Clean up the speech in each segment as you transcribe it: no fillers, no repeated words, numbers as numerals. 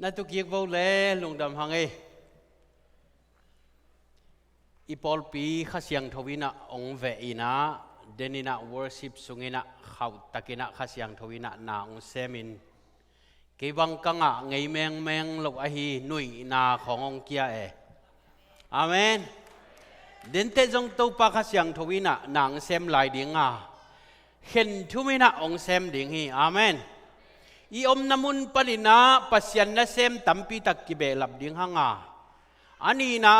นั่นตุกิกว่าเลยลุงดำหังอีพอลปีข้าเสียงทวินะองเวอินะเดนินะ worship สุงินะเขาตะกินะข้าเสียงทวินะนาองเซมินกีบังกังะไงแมงลูกอหีนุยนาขององเกียอาเมนเดินเตจงตัวปากข้าเสียงทวินะนางเซมลายดิ่งเห็นทุมินะองเซมดิ่งฮีอาเมนอีอมนามุนปนินะปัสยันนะเซมตัมปีตักกิเบลับดิ่งหังอันนี้นะ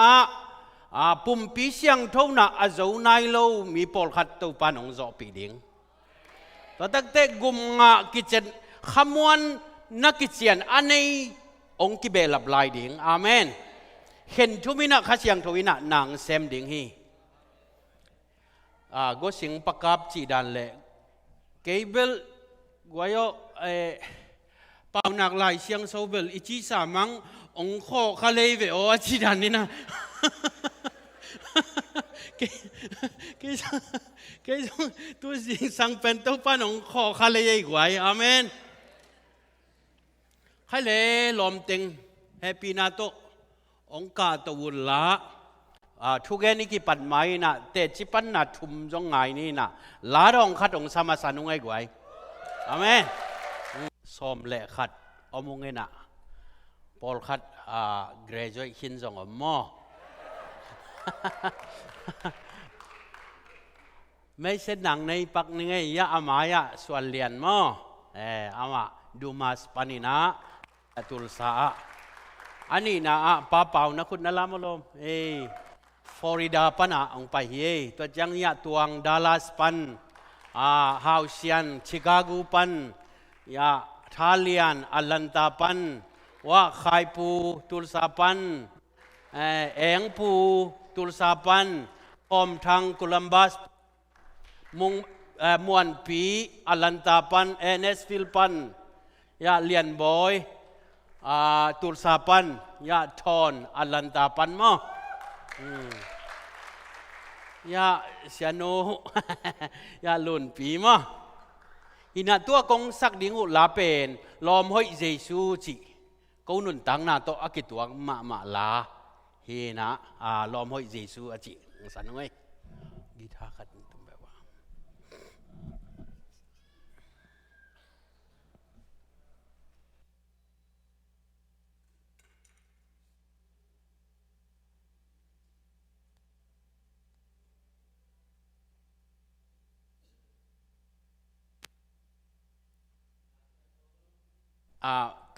ปุ่มปีเสียงเท่าน่ะอาจจะนายโลมีปอลขัดตัวปานองจอปีดิ่งตอนตั้งแต่กุมงะกิจขมวนนักกิจยันอันนี้องกิเบลับลายดิ่งอาเมนเห็นทุมินะข้าเสียงทวินะนางเซมดิ่งฮีก็สิงประกอบจีดันเลยเกเบลกว่าเป่าหนักหลายเสียงโซเบลอิจิสามังองโคคาเลเวโอจีดันนี่นะเกตัวสิงสังเป็นตัวปานองโคคาเลย์กว่าอาเมนให้เลยลมติงแฮปปี้นาโตองกาตวุลละทุกแกนี่กี่ปันไม้นะแต่จิปันนาทุมจงไงนี่นะลาดองขัดองสามาสานุงไงกว่าอาเมนส้มเละขัดอมุงเงินะพอลขัดgraduate หินจงอมอไม่ใช่หนังในปักนี่ไงยะอามายะส่วนเรียนมออามาดูมาสปานินะตุลสาอันนี้นะป้าเป่านะคุณนั่นละมลมฟลอริดาปันองไปตัวจังยะตวงดัลลัสปันฮาวเซียนชิคาโกปันยะทาเลียนอัลลันตาปันว่าไคปูตุลสาปันเองปูตุลสาปันอมทางโคลัมบัสมุงมวนปีอัลลันตาปันเนสฟิลปันยาเลียนบอยตุลสาปันยาทอนอัลลันตาปันมั้งยาเสียโนยาลุนปีมั้งอินาตัวกงสักดิ่งอุลาเป็นลอมห้อยเยซูจิกูนุนตังนาโตอากิตัวมาลาเฮนะลอมห้อยเยซูอาจิสันไงกีตาร์ขัดตุ้มแบบว่า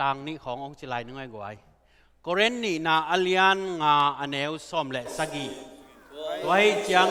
ต่างนี้ขององค์จิไลนึงไงกว่าโกเรนนี่นาอัลยันงาอันเอลซอมเลสกีไว้จัง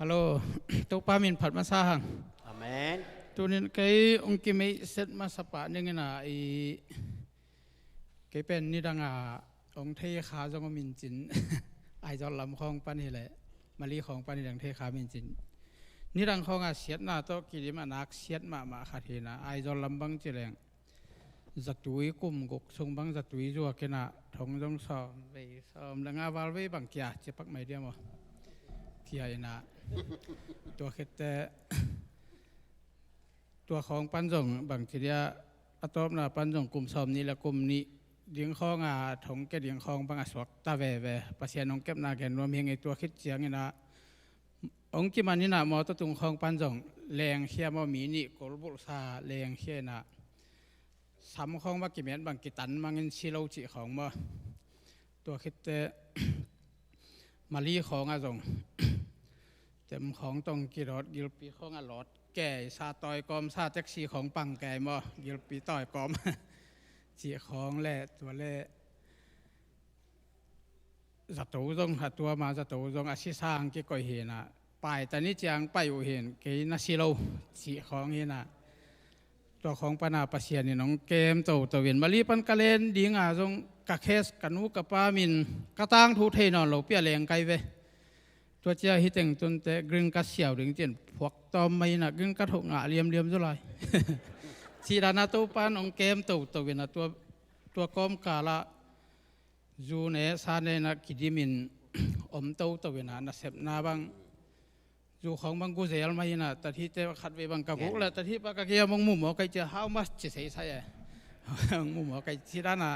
ฮัลโหลตัวป้ามินผัดมาซาหัง Amen. ตัวนี้ไกองค์กิไม่เสร็จมาสปะนึงนะไอไกเป็นนี่ดังองค์เทขาจงมินจิน ไอจอลำของปันนี่แหละมาลีของปันนี่ดังเทขามินจินนี่ดังของเสียดหน้าโตกิริมานักเสียดมาขัดเห็นไอจอลำบังเจริญจัตุยกุมกกทรงบังจัตุยจัวกินะทงจงสอบไปสอบดังอาวาลไว้บังเกียจะปักไม่เดียวมั้งเกียนะ ตัวเขตแต่ตัวของปันจงบางทีเดียอัตบนะปันจงกลุ่มสอบนี้และกลุ่มนี้เลี้ยงข้องถงแกเลี้ยงข้องบางสวกตาแวปัสยานองเก็บนาแกนรวมเฮงไอตัวคิดเจียงนะองค์กิมันนี่นะมอตุงข้องปันจงแรงเขี้ยมอมีนี่กอลบุษาแรงเขี้ยนะซ้ำข้องว่ากิเมนบางกิตันมังเงินชิโลจิของมอตัวคิดแต่มาลีของจงเต็มของตรงกิรอดกิลปีของอรอดแก่ซาตอยกอมซาแจ็คซีของปังแก่มอกิลปีต่อยกอม จีของแหละตัวแหละจัตุจงหัดตัวมาจัตุจงอาชีสร้างกี่ก่อยเห็นอ่ะไปแต่นี่จางไปอยู่เห็นกี่นาซิโลจีของเห็นอ่ะตัวของปนาปเสียนี่น้องเกมโตเวียนมาลีปันกะเลนดีงาจงกะเคสกันูกะปามินกะตังทูเทนอนเราเปียแรงไกเวตัวเจ้าฮิตเงจนแต่กรึงกัดเสียวถึงเจนพวกตอมไม่น่ะกรึงกัดหงะเลียมจุลายชีดานาตัวปานองเกมตัวเวนะตัวกอมกาละจูเนซาเนนะกิดิมินอมตัวเวนะนะเสพนาบังจูของบังกูเซลไม่น่ะแต่ที่เจ้าขัดเวบังกะกุแล้วแต่ที่ปากะเกียบังมุมหมอไก่เจ้า how much จะใส่ใส่มุมหมอไก่ชีดานา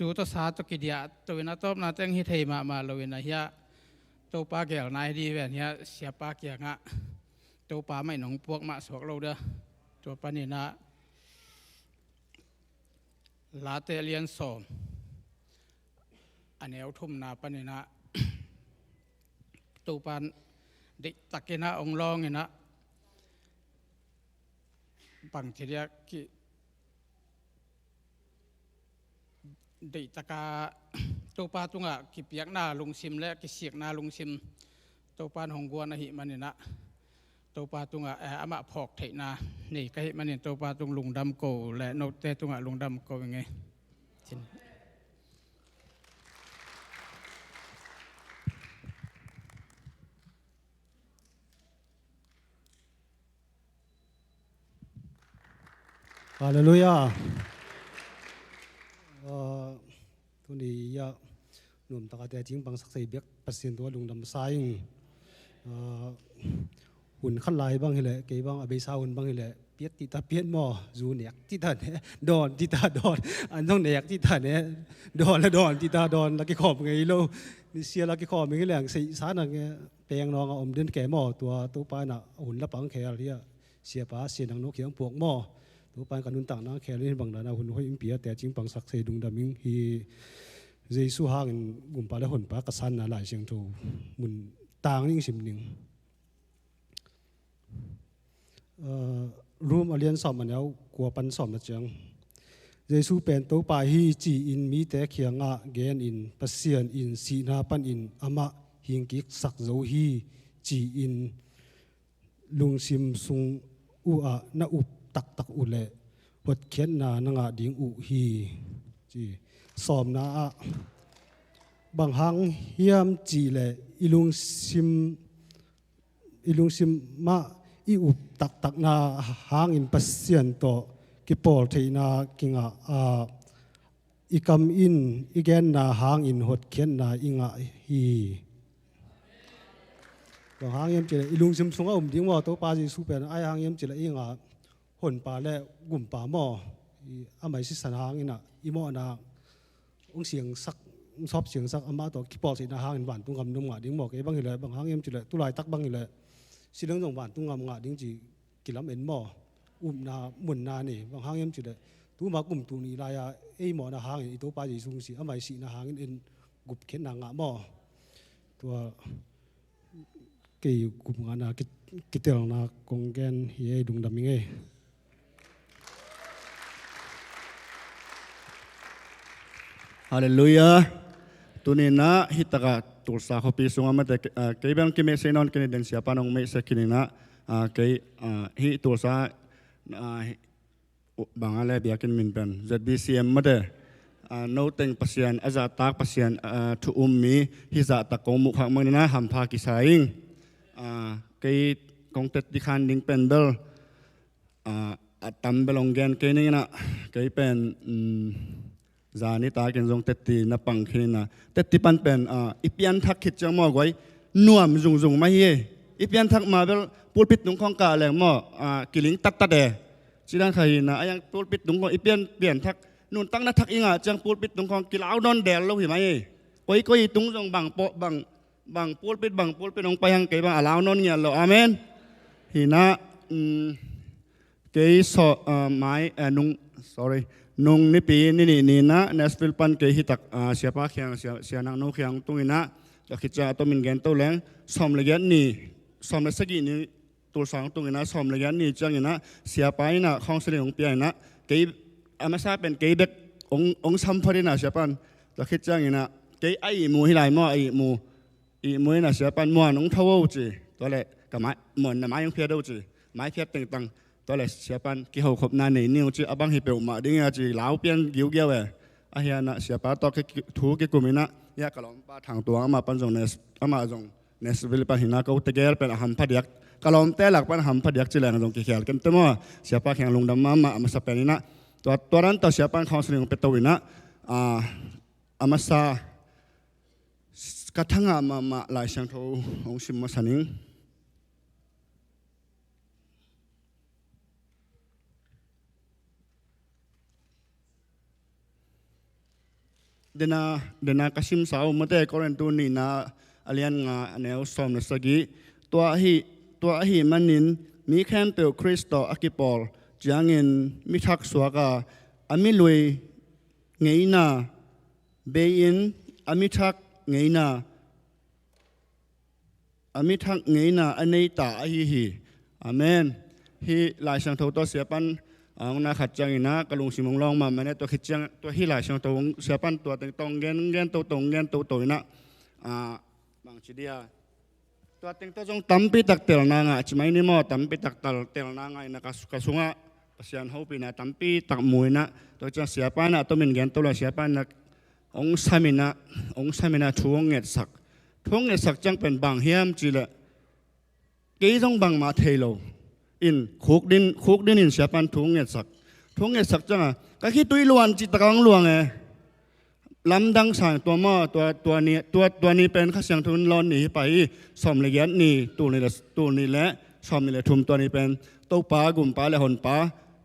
จูตัวสาตัวกิเดียตัวน่าตบน่าแต่งฮิเทมาเลยนะเฮียตัวปลาแก้วนายดีแบบเฮียเสียปลาเกียงะตัวปลาไม่หนองพวกมาสวกเราเด้อตัวปลานี่นะลาเตเลียนสอมอันนี้เอาทุ่มนาปนี่นะตัวปลาเด็กตะกินะองลองนี่นะปังทีเดียกิเด็กตะกาตัวปลาตุงอ่ะกิเปียกหน้าลุงซิมและกิเสียกหน้าลุงซิมตัวปลาหงกัวนะหิมันนี่นะตัวปลาตุงอ่ะอามาพอกเถนานี่ก็หิมันนี่ตัวปลาตุงลุงดำโกและนกแต่ตุงอ่ะลุงดำโกยังไงฮาเลลูยาทุนนี้ยาหนุ่มตะการแต่จริงบางสักใส่เบียกเปอร์เซ็นต์ตัวลุงดำไซน์หุ่นขั้นลายบ้างเหละเกี่ยบางอเบซ่าหุ่นบ้างเหละเปียติตาเปียนหม้อจูเนียกที่ตาเนี่ยดอนที่ตาดอนอันต้องเนียกที่ตาเนี่ยดอนและดอนที่ตาดอนลักกี้ขอบไงโลนี่เสียลักกี้ขอบมีแหล่งสีสารอะไรแปลงน้องอมเดินแก่หม้อตัวปลาน่ะหุ่นละปังแขกที่เสียป้าเสียนังนกเขียงปวกหม้อตัวปานกันนุนต่างนะแค่เล่นบางนาหุ่นห้อยอิมเปียแต่จริงบางสักเสดุงดามิงฮีเจสุฮากันกลุ่มปลาและหุ่นปลากระสันนะหลายเชียงโตมุนต่างนิ่งสิมนิ่งรูมอเลียนสอบมันแล้วกลัวปันสอบนะจังเจสุเป็นตัวปลาฮีจีอินมีแต่เขียงะเกนอินปัสเซียนอินสีนาปันอินอามะหิงกิกสักโจฮีจีอินลุงซิมซุงอูอานาอุตักอุเลวัดเขียนนานังอาดิงอุฮีจีสอมนาบางหังเฮียมจีเลอิลุงซิมมาอิอุตักนาหางอินปัสเซียนโตกิปอลเทนากิงอิกำอินอิเกนนาหางอินหดเขียนนาอิงาฮีบางหังเฮียมจีเลอิลุงซิมสงอาดิงว่าตัวปาจีสูเป็นไอหังเฮียมจีเลอิงาหุ่นปลาและกลุ่มปลาหม้ออาไม่สิสันหางอินะอีหม้อนาองเสียงสักชอบเสียงสักอามาตัวคิปอสินาหางอินหวานตุ้งกำนุ่งอ่ะดิ้งหมอกเอ๋บางทีเลยบางหางเอ็มจีเลยตุลายตักบางทีเลยสิเรื่องตรงหวานตุ้งกำงะดิ้งจีกิลำเอ็นหม้อนาหมุนนานี่บางหางเอ็มจีเลยตู้มากลุ่มตูนี่ลายเอ๋หม้อนาหางอีตัวปลาจีซุงสีอาไม่สินาหางอินกุบเข็นนางะหม้อตัวเกี่ยกุบงานากิเตลนากงแกนเฮียดุงดำมิงเอฮาเลลูยาตัวนี้นะฮิตกะตุลสาขปีสุงามาแต่เกี่ยงกิเมเซนอนกินเดนเสียปานองเมเซกินนะเกี่ยฮิตุลสาบางอะไรเบียกินมินเป็น ZBCM มาแต่โนเต็งปัสยันอาจารย์ตักปัสยันทุอุมมีฮิจะตะกงมุขมังนะหัมพากิสายิงเกี่ยกงเต็ดดิคันดิงเป็นเดลตัมเบลงแกนเกี่ยนี่นะเกี่ยเป็นจานี่ตาเกินจงเตตินับปังขึ้นนะเตติปันเป็นอีเปียนทักขิดจังมอกไว้นัวมจงไม่เย่อีเปียนทักมาเป็นปูปิดนุ่งของกาแหลงมอกิลิงตัดเดจีดังใครนะยังปูปิดนุ่งของอีเปียนทักนุ่นตั้งนักทักอิงอ่ะจังปูปิดนุ่งของกิลาวนอนแดดเราเห็นไหมก็อีตุ้งจงบังโปบังปูปิดนุ่งไปยังเกยบังอาลาวนอนเงี้ยเราอาเมนหินะเกยสอไม้นุ่ง sorryนงนิปีนี่นะเนสฟิลปันเกยฮิตักเสียป้าเขียงเสียนางนกเขียงตรงนี้นะจะคิดจะตัวมินเกนตัวแรงสอมระยะนี่สอมระสกีนี่ตัวสองตรงนี้นะสอมระยะนี่จังนะเสียไปนะของเสด็จของเปียนะเกยอามาซาเป็นเกยเด็กองซัมพอดีนะเสียปันจะคิดจังนะเกยไอมูฮิไลมอไอมูนะเสียปันมัวน้องเท่าจีตัวเล็กกับไม้เหมือนไม้ยังเพียดูจีไม้เพียตึงตังตัวเล็กเสียปันกี่หัวขบนานนี่จีอับังฮิเปิลมาดิ้งจีเหลาเปียนกิ้วเกี่ยวเออาเฮียนะเสียปันตัวถูกกี่กุมินะยากกลอมป้าทางตัวอามาปันจงเนสอามาจงเนสวิลปันหินาเขาตะเกียร์เป็นอาหารพัดยักกลอมแต่หลักปันอาหารพัดยักจีแรงจงกี่เขียนกันเต็มว่าเสียปันแข่งลงดำมาสเปนินะตัวนั้นตัวเสียปันของสนิงเป็นตัววินะอามาซากระทั่งมาหลายเสียงโทของสิมมาสนิง dena kasim sao mate korentu ni na alian nga aneu som na sagi tua hi manin mi khem pe Kristo akipol jangin mi thak suaka ami lui ngeina bein ami thak ngeina anei ta hi amen hi lai sang tho to siapan ang na khat chang ina kalung simong long ma mane to khit chang to hi lai sang to siapan to tong gen to ina bang chidia to teng to jong tampi tak tel na nga chimai ni mo tampi tak tel na nga ina kasunga pasian hopi na tampi tak muina to cha siapa na to min gen to la siapa na ong samina thuong nget sak chang pen bang hiam chila ke jong bang ma thelo in khuk din in siapan thuong nget sak chang ka khi tui luan chi takang luang e lam dang sangตัวนี้เป็นข้าเสียงทุนลอนนี่ไปสอมเลยยันนี่ตัวนี้และสอมนี่แหละทุมตัวนี้เป็นตัวปลากุ่มปลาและหนปลา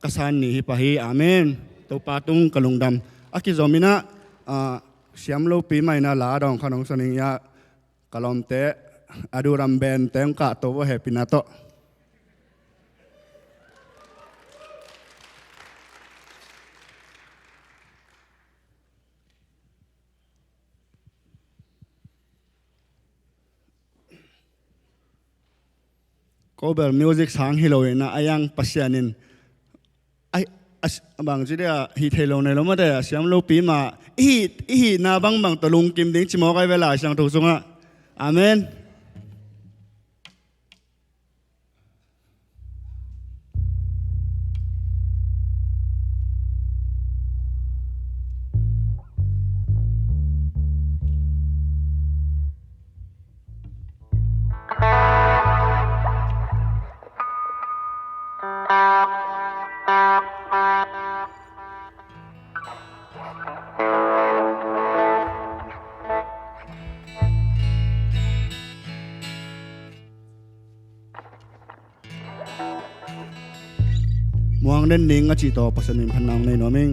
กระสานนี่ไปอาเมนตัวปลาตุ้งกระลุงดำอากิจอมินะเสียมโลปีใหม่นาลาดองขนมสนิยากะลอมเตะอดูรัมเบนเตงกะตัวเฮปินาโตก็แบบมิวสิกสางฮิโลนะอายังปัสยานินบางทีเดียฮิเทโลในเราไม่ได้เสียมโลปีมาอีนาบางตะลุงกิมดิ้งชิมอไกเวลาช่างถูกส่งอ่ะอาเมนมองเด่นนิ่งก็จีต่อปัสนิมพันนองในหนอมิง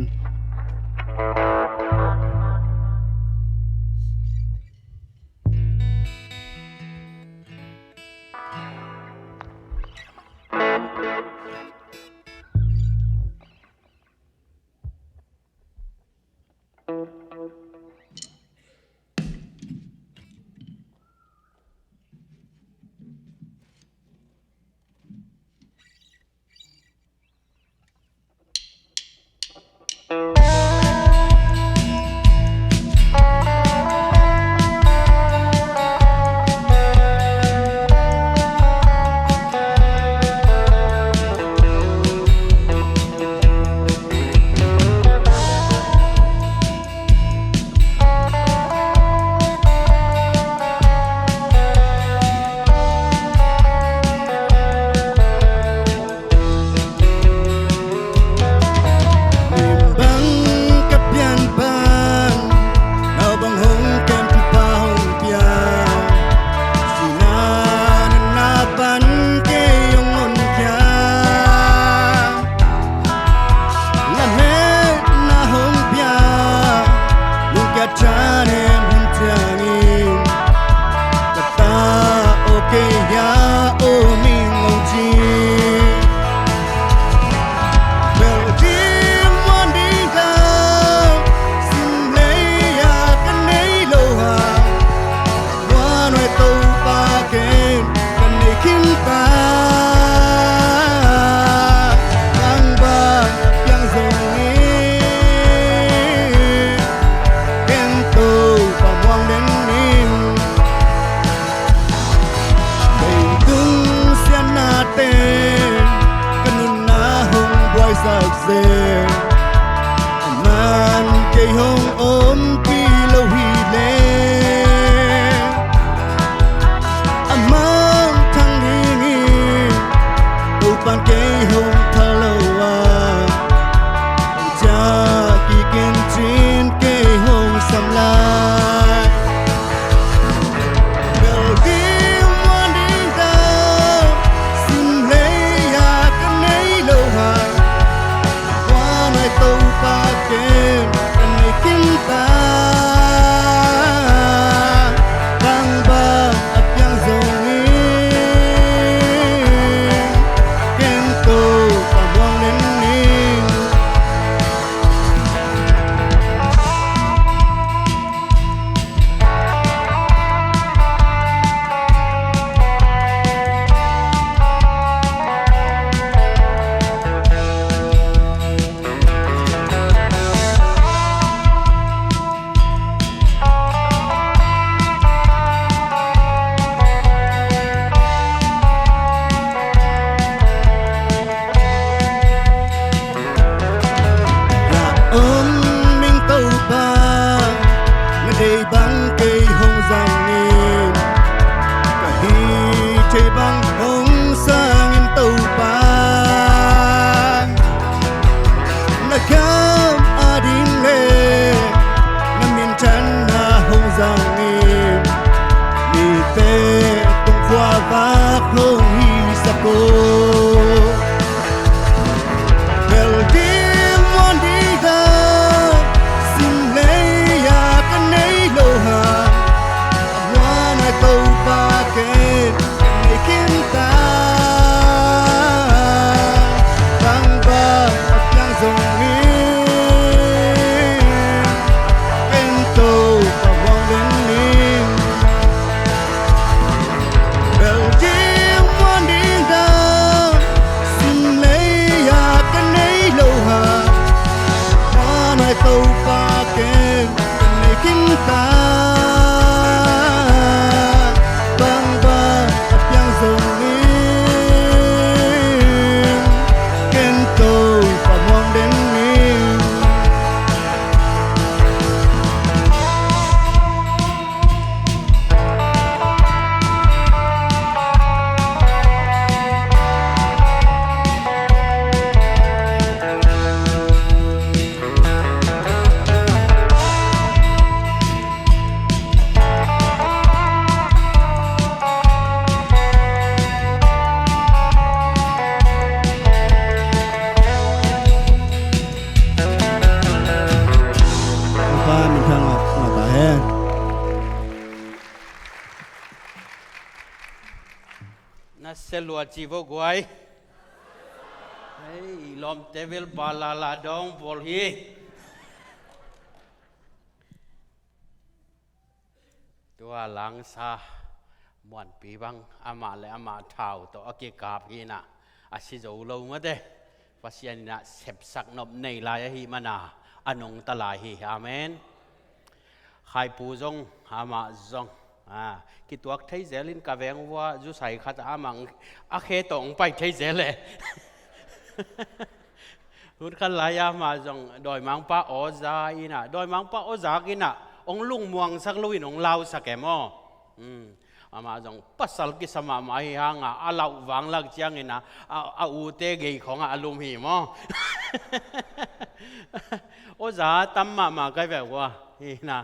Hãy subscribe cho kênh Ghiền Mì Gõ để không bỏ lỡ tàu pa ken nei kin ta bang ba piang song ni ken tàu pa mong den ni na selua chivo guai hey lom devil balala dong bol hiตัวหลังซาม่วนปีบังอามาและอามาเท้าตัวอกิกาพีนะอาศิโจโลมาเดภาษาเนี่ยเสพสักนบในลายหิมานาอนงตลายหิอาเมนใครปูจงอามาจงคิดตัวไทยเจลินกาเวงว่าจุใส่ข้าจะอามังอาเคตงไปไทยเจเลยรุ่นขันลายอามาจงโดยมังป้าโอซาอินะโดยมังป้าโอซากินะองลุงมวงสักลุยนองลาวสักแกมอามาจงปัสสาวกิสมาไม่ห่างอาลาววังลักเจียงอินะอาอูเตเกยของอาลุมหิมโอซาตั้มมาใกล้แบบว่าฮินะ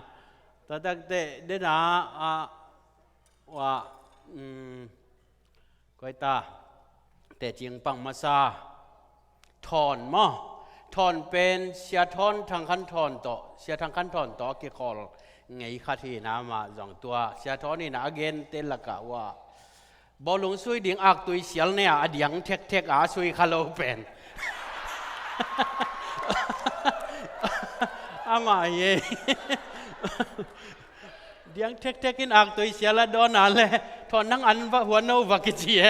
แต่ตั้งแต่เดน่าว่าก้อยตาแต่จริงปังมาซาถอนมอถอนเป็นเสียถอนทางขั้นถอนต่อเสียทางขั้นถอนต่อกี่คนไงข้าที่น้ำมาสองตัวเสียถอนนี่นะเกณฑ์เตลกะว่าบอลลงซุยดิ่งอักตุยเสียลเนี่ยดิ่งเทคอาซุยคาโลเป็นอามาเย่เดียงเทคกินอักตัวเสียละดอนอะไรทอนนั่งอันว่าหัวโนวักเจีย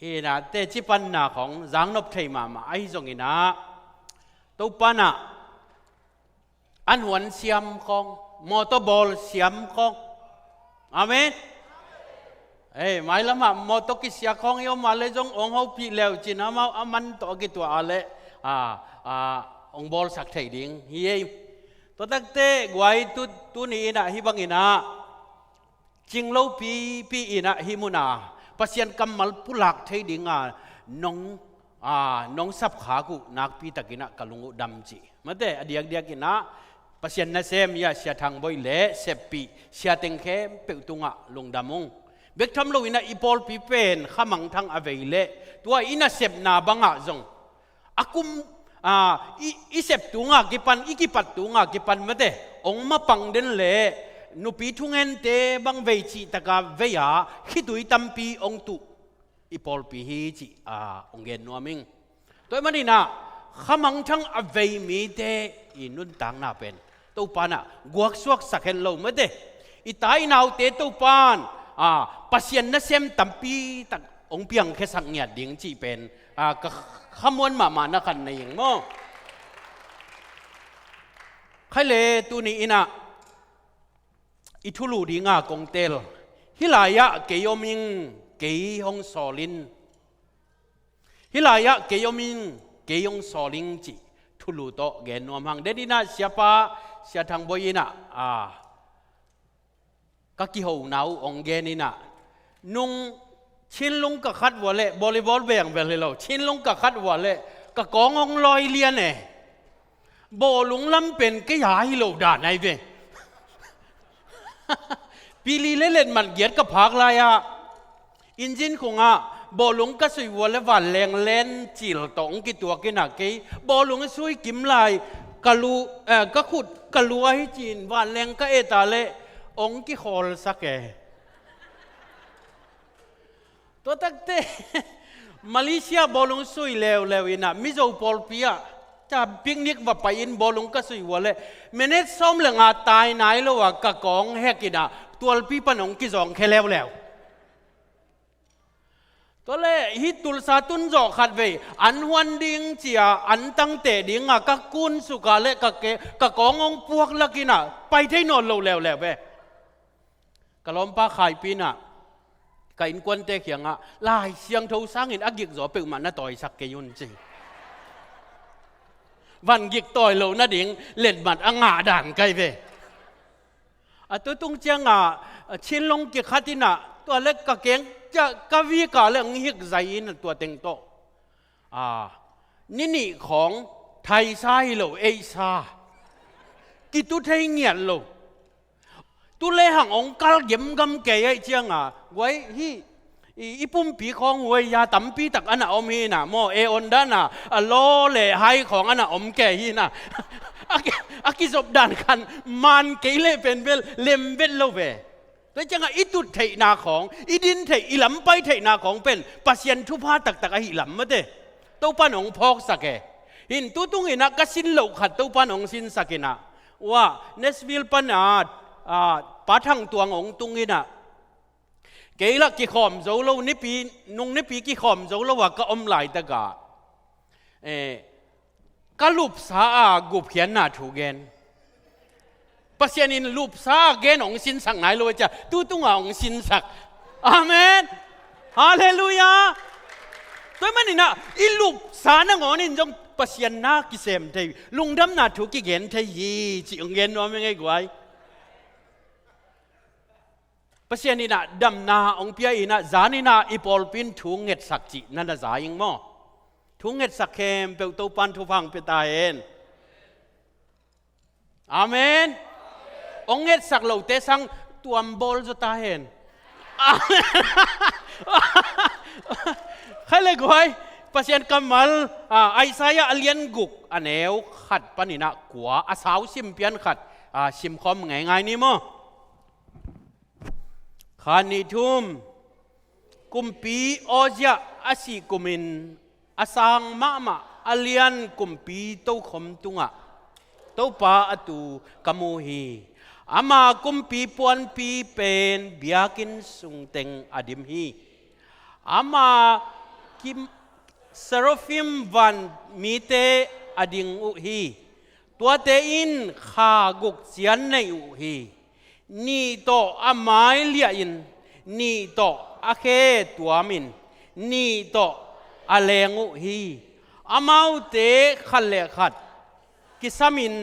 ฮีน่ะเตจิปันน่ะของจางนบไทยมาไอ้จงอินะตัวปันน่ะอันหวนเสียมของมอเตอร์บอลเสียมของอาเมนไม่ละมามอเตอร์กิเสียของยอมมาเลยจงองเขาพี่เลวจีน่ะมาอามันต่อกี่ตัวอะไรองบอลสักไทยดิ้งเฮียตัวตั้งแต่ไว้ตัวนี้นะฮิบังอินะจิงเล่าปีอินะฮิมุนาภาษากำมัลปุลักไทยดิ้งน้องสับขากุนักปีตะกินะกะลุงดำจีมาเตอเดียกกินะภาษาเนเซมยาเสียทางบ่อยเละเสพปีเสียเต็งเข้มเปิดตุงะลงดำมงเบกทำเราอินะอีพอลปีเป็นขมังทางอเวเละตัวอินะเสพนาบังะจงอากุมอีเสพตุงะกิปันอีกิปัตตุงะกิปันมาเตองมาปังเดินเละนุปีทุงเงินเตบังเวจิตะกาเวียคิดุยตัมปีองตุอีพอลปีฮีจิองเกนนัวมิงตัวมันนี่นะขมังทั้งอเวมีเตอินุนตังนาเป็นตัวปานะกวกสวกสักเห็นเรามาเตอีตายนาวเตตัวปานปัสยันนัเซมตัมปีตักองเปียงแค่สักเงียดดิ่งจีเป็นขมวนมานักันในอย่างมั้งใครเลยตัวนี้นะอิทุลูดีงากงเตลฮิลายะเกยมิงเกยฮงสอลินฮิลายะเกยมิงเกยฮงสอลิงจีทุลูโตเกนนวมหังเดดินะเสียปะเสียทางบอยนะก็กิโหนาวองเกนินะนุ่งชินลุงกับขัดวัวเล่บอลลีบอลแบ่งไปเลยเราชินลุงกับขัดวัวเล่กับกององลอยเลียนเน่บอลลุงล้ำเป็นก็อย่าให้เราด่าในเว้ปีลีเล่นมันเกียดกับพักลายอินจินคงบอลลุงก็สวยวัวเล่วันแรงเล่นจิลตองกี่ตัวกี่หนักกี่บอลลุงสวยกิมลายกะลูก็ขุดกะลัวให้จีนวันแรงก็เอตาเล่องกี่ฮอลสักแกตัวตั้งแต่มาเลเซียบอลลงสวยเลวอินะมิโซปอลปีอะจะปิกนิกว่าไปอินบอลลงก็สวยวัวเลยเมเนตซ้อมเลยตายไหนแล้วว่ากะกองแหกินะตัวปีปนองกิจองแค่แล้ว ตัวเล่ฮิตุลซาตุนจอขัดเวอันวันดิ้งเจียอันตั้งเตดิ้งอ่ะก็กุนสุกาเล่ก็เกก็กององพวกลักิน่ะไปที่นอนเราแล้วเว้ก็ล้อมป้าขายปีน่ะก็อินกวนเตะเขียงอ่ะลายเสียงทูสังอินอักยิกจ่อเปิดมันน่ะต่อยสักเกยุนจีวันยิกต่อยเราน่ะดิ้งเล่นบัดอ่างาด่านไกลเว้ตัวตุ้งเจียงอ่ะชินลงกิขัดที่น่ะตัวเล็กก็เก่งจะกวีกาเรื่องฮิกใจนตัวเต็งโตนี่ของไทยไซโลเอซากิตุไทยเงียนโลตุเลหังองกัลเยี่ยมกำเกยเจียงไว้ฮีอีปุ่มปีของหวยยาตั้มปีตักอันน่ะอมฮีน่ะโมเออนด้านน่ะโลเลไฮของอันน่ะอมแกฮีน่ะอากิศบด่านกันมันเกยเลเป็นเวลเลมเวลโลเวแต่จังอีตุเทนาของอีดินเทอีหลำไปเทนาของเป็นปัสยันทุพาตักอีหลำมาเด้ตัวปานองพอกสักหินตุตุงอินักกสินโลกขัดตัวปานองสินสักนะว่าเนสวิลปนาปาทังตัวองตุงอินะเกลักกิขอมโจโลนิปีนงนิปีกิขอมโจโลว่าก็อมไหลตะกะกะลุบสากุบเขียนหน้าถูเกนปัสยานินรูปซาเกนองสินสักไหนเลยจ้ะตู้ตุ้งองสินสักอาเมนฮาเลลูยาตัวมันนี่นะอีรูปสานังอนินจงปัสยานากิเซมเทลุงดำนาถูกกิเกนเทยีจิองเกนว่าไม่ไงกวยปัสยานินะดำนาองเปียอินะจานินะอีปอลปินถูงเง็ดสักจินั่นน่ะจายิงมั้งถูงเง็ดสักเข้มเปลวตัวปันทุฟังเปตาเอ็นอาเมนองเง็ดสักเหล่าเตสังตัวมบอลจะตาเห็นใครเลยกูไอ้ปัสยันกำมัลไอซายาเลียนกุกอันเอวขัดปนินะกัวอาสาวซิมเปียนขัดซิมคอมไงนี่มั้งขานิทุมกุมปีโอเจาอาศิกุมินอาสังมาอเลียนกุมปีโตขมตุงะโตปาอตูกมูฮีอามากุมปีปวนปีเป็นเบียกินสุงเต็งอดิมฮีอามาคิมเซโรฟิมวันมีเตอดิงอุฮีตัวเตอินขากุกเจียนในอุฮีนี่โตอาไม้เลียอินนี่โตอาเคตัวมินนี่โตอาเลงอุฮีอามาเตขัดเลขัดกิสามิน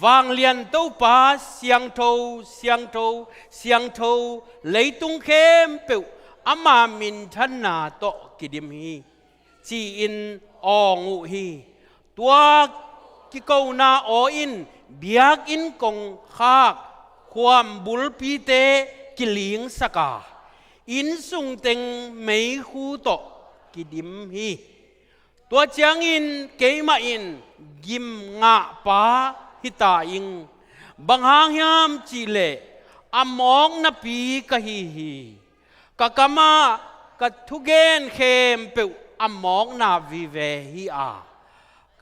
วางเลียนเต้าป่าเสียงโทเลยตุงเข้มเปียวอามามินทันนาโตกิดิมฮีจีอินอองอุฮีตัวกิโกนาโออินเบียกอินกงคากความบุลปีเตกิลิงสกาอินสุงเต็งไม่คูโตกิดิมฮีตัวเจียงอินเกมาอินกิมงะปาฮิตาอิงบังหางยามจิเลอมองนปีกะฮีกะกะมากะทุเกนเข้มเปียวอมองนาวิเวฮีอา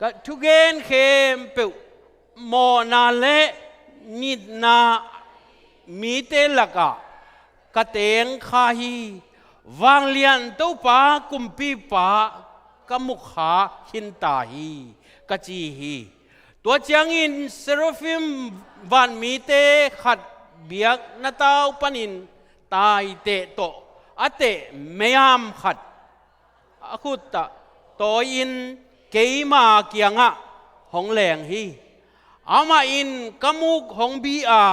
กะทุเกนเข้มเปียวโมนาเลนิดนามีเตลกะกะเตงคาฮีวางเลียนเต้าปากุมปีปากะมุขาหินตาฮีกะจีฮีตัวเจียงอินเซโรฟิมวันมีเตขัดเบียกนาตาวปนินตายเตโตอเตเมียมขัดอคุตตะโตอินเกยมาเกียงะหงแหลงฮีอามาอินกะมุกหงบีอา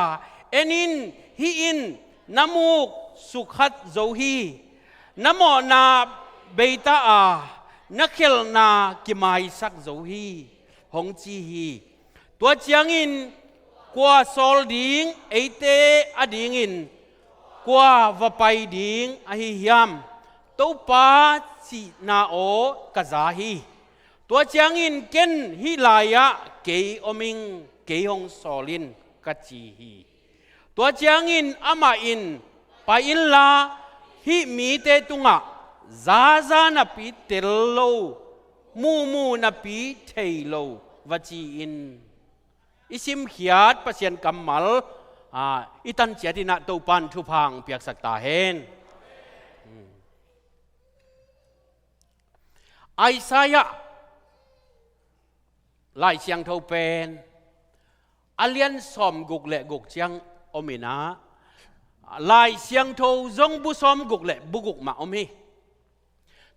เอ็นินฮีอินน้ำมูกสุขัดโจฮีน้ำมอนาเบตาอานักเขลนากิมายสักโจฮีหงจีฮีตัวเจียงอินกว่าโซลดิงเอเตอดิงอินกว่าวไปดิงอหิยามตัวปาจีนาโอกะซาฮีตัวเจียงอินเกนฮิลายะเกยอมิงเกยหงโซลินกะจีฮีตัวเจียงอินอามาอินไปอินลาฮิมีเตตุงะซานาปิเตลโลมูนาปีเทโลวจีอินอิซิมเขียดปัสยันกัมมัลอิตันเจตินะตูปันทุพังเปียกสักตาเฮน ไอซายะไล่เสียงเท่าเป็นอเลียนสอมกุกเละกุกเชียงอมินาไล่เสียงเท่าจงบุสอมกุกเละบุกุกมาอมิ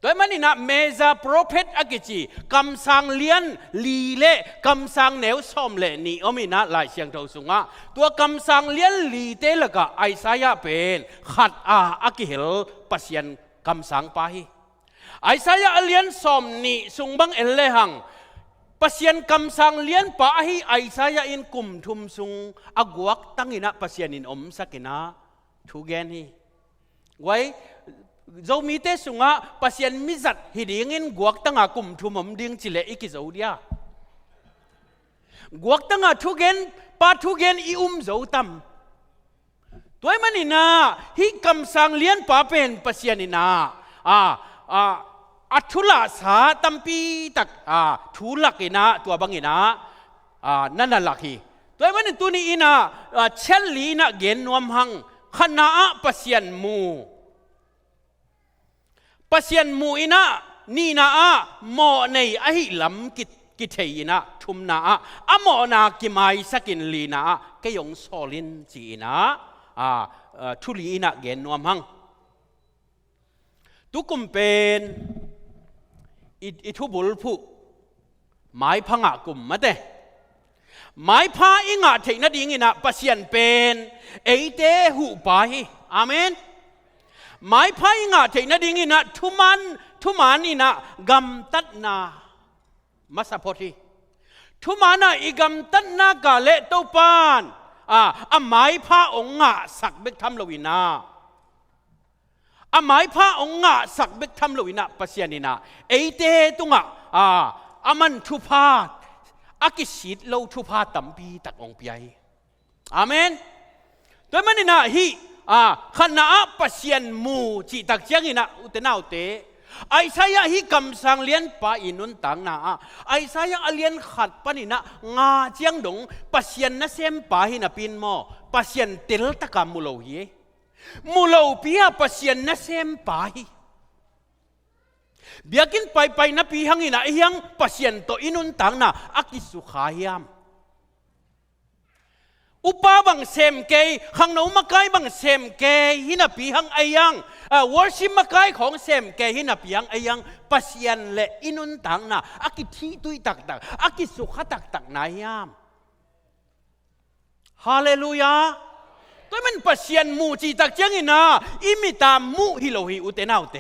ตัวมันนี่นะเมซาโปรเฟตอากิจีคำสั่งเลียนลีเล่คำสั่งแนวสอมเละนี่อมินะไล่เสียงเท่าสุงะตัวคำสั่งเลียนลีเตละกะไอซายะเป็นขัดอากิเฮลปัสยันคำสั่งไปไอซายะเลียนสอมนี่สุงบังเอลเลหังปัสยันคำสั่งเลียนป้าให้ไอซายะอินกุมทุมสุงอากวักตั้งอินะปัสยันอินอมสักินะทุกแกนี่ไว้เรามีเตสุงะปัสยันมิจัดฮิดิงินกวักตั้งอากุมทุมอมดิ้งจิเลอิกิโซเดียกวักตั้งอาทุกแกนป้าทุกแกนอิโซตัมตัวมันนี่นะฮิคำสั่งเลียนป้าเป็นปัสยันนี่นะอัทุลาสาตัมปีตักทุลักอินะตัวบังอินะนั่นน่ะลักฮีตัวมันนี่ตัวนี้อินะเชลลีนะเกนนวมหังขณะปัสยันมูปัสยันมูอินะนี่นะหมอในไอลำกิเทยนะทุมนะหมอนากิไมสกินลีนะก็ยงโซลินจีนะทุลีนะเกนนวมหังตุกุมเป็นอิทุบุลผู้หมายพังะกุมมาเตหมายพาอิงะเทนัดยิงนะปัสยันเป็นเอเตหูไปอาเมนหมายพาอิงะเทนัดยิงนะทุมันอินะกัมตัดนามาสะพอทีทุมานะอิกัมตัดนากาเลตุปานหมายพาองค์สักเบกทำลวินาหมายพาองค์สักเบกทำลวินาปัสยันนะเอเตตุงมันทุพาอากิสิตเราทุพาตัมปีตักองปีไออาเมนตัวมันนี่นะฮีขณะปัสยันมูจิตักเชียงอินะอุตนาอุเตไอซายะฮีคำสั่งเลียนป้าอินุนตังนะไอซายะเลียนขัดปนินะงาเจียงดงปัสยันนะเซมป้าหินะปินโมปัสยันเตลตะกามุโลฮีมุโลปียปัสยันนะเซมป้าฮีเบียกินไปนะปีหังอินะเฮียงปัสยันโตอินุนตังนะอากิสุขายามอุปาบังเซมเกยขังนูมาไกบังเซมเกยหินะปีหังไอยังวอร์ชิมมาไกของเซมเกยหินะปีหังไอยังปัสยันเลอินุนตังนะอากิทีตุยตักอากิสุขตักนายามฮาเลลูยาตัวมันปัสยันมูจีตักเจียงอินะอิมิตามูฮิโลฮิอุเตนาอุเต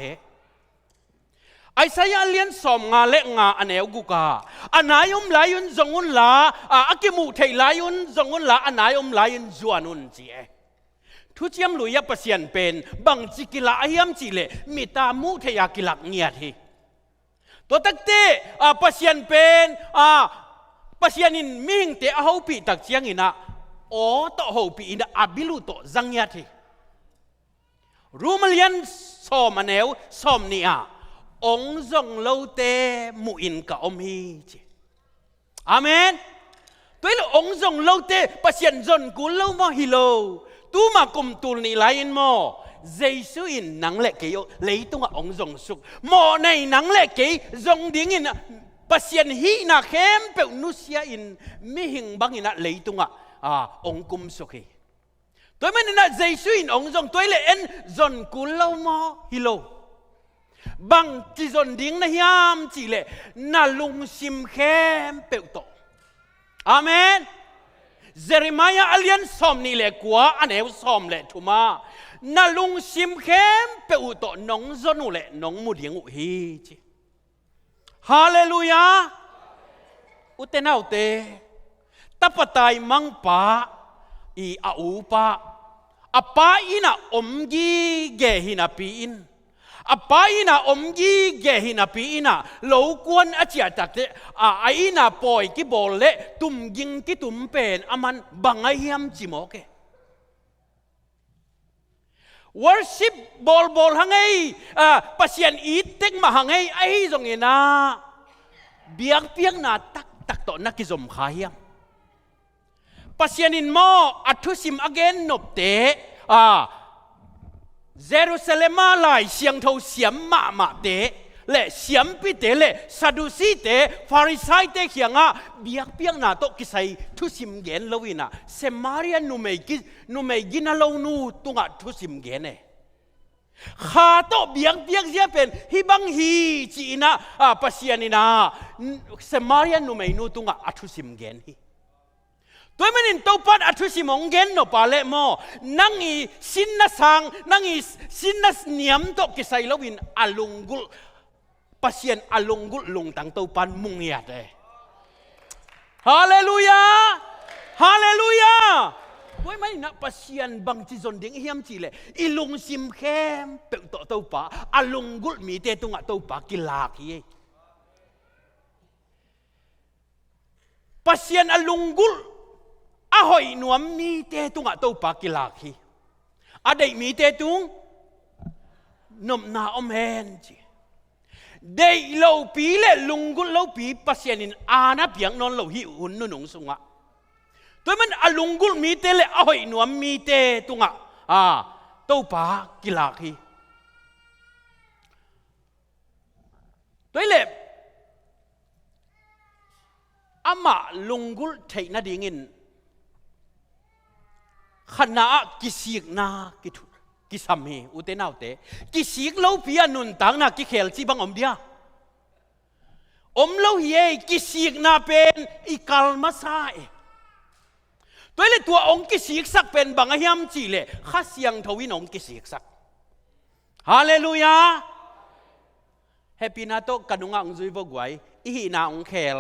ไอซายาเลียนสอมงาเละงาอันเอวกุกาอันนายมลายุนจงุนลาอากิมูเทลายุนจงุนลาอันนายมลายุนจวนุนจีทุจยมลุยปัสยันเป็นบังจิกิลาอยมจีเลมิตามูเทยากิลักเงียทีตัวตักเตปัสยันเป็นปัสยันินมิงเตอหูปีตักเจียงอินะโอต่อหูปีอินะอาบิลุโตจังเงียทีรูมาเลียนสอมอันเอวสอมเนียองจงโลเตมุอินกับอมฮีจีอาเมนตัวเราองจงโลเตปัสยันจนกุลโลมฮิโลตูมากุมตุลนี่ไลน์มอเจสุอินนังเล็กเกยเลยตัวองจงสุกมอในนังเล็กเกยจงดิ้งอินปัสยันฮีนักเข้มเปิลนุสยาอินมิหิงบังอินะเลยตัวองกุมสุกีตัวมันน่ะเจสุอินองจงตัวเลยเอ็นจนกุลโลมฮิโลบังจิจนดิ้งนะยามจีเลนาลุงซิมเข้มเปิลโตอาเมนเจเรมายาอเลียนสอมนี่เลกว่าอันเอวสอมเลทุมานาลุงซิมเข้มเปิลโตน้องจนุเลน้องมุดยังอุฮีจีฮาเลลูยาอุเตนาอุเตตัปตายมังปาอีอาอูปาอปาอินะอมกีเกหินาปีอินapa ina omgi gehina pi ina lokuan achia takte aina poi ki bolle tumging ki tumpen aman bangayam chimoke worship bol hangai pasien itek ma hangai ai zongina biak piak na tak to na ki zom khayam pasienin mo athusim again nopte Jerusalem ลายเสียงเท่าเสียมมาเต le siam pi te le sadusi te farisai te khianga biak piang na to kisai thu sim gen lowina semaria nu mei gina lo nu tunga thu sim gen e kha to biak piak zia pen hi bang hi chi na pasianina semaria nu mei nu tunga athu sim gen hiตัวมันอินตัวปัดอัตุสิมงเงินโนปาเลโมนังอีสินนัสังนังอีสินนัสเนียมตกิไซลวินอลุงกุลปัสยันอลุงกุลลุงตังตัวปันมุงยาเดฮาเลลูยาฮาเลลูยาตัวมันนักปัสยันบางที่จนดิ่งเฮียมจีเลอีลุงซิมเข้มเปิดตัวปะอลุงกุลมีเตตุงะตัวปะกิลาคีปัสยันอลุงกุลอาหอยนวมมีเตตุงะตัวปากิลาคีอาได้มีเตตุงนมนาอมเฮนจีได้เล่าปีเล่ลุงกุลเล่าปีปัสยานินอาณาเพียงนอนเล่าหิวนุ่นงสุงะตัวมันอาลุงกุลมีเตเล่อาหอยนวมมีเตตุงะตัวปากิลาคีตัวเล่อามาลุงกุลเทน่าดิ่งินขณะกิสิกนากิสามีอุเทนเอาเตกิสิกเล่าพิอานุนตังนากิเคลจีบังอมเดียเล่าเย่กิสิกนาเป็นอีกัลมาซาตัวเล็ตัวองกิสิกสักเป็นบางอหิมจีเลข้าเสียงทวินองกิสิกสักฮาเลลูยาเฮปินาโตกันุงองจุยบกไว้อีหีนาองเคล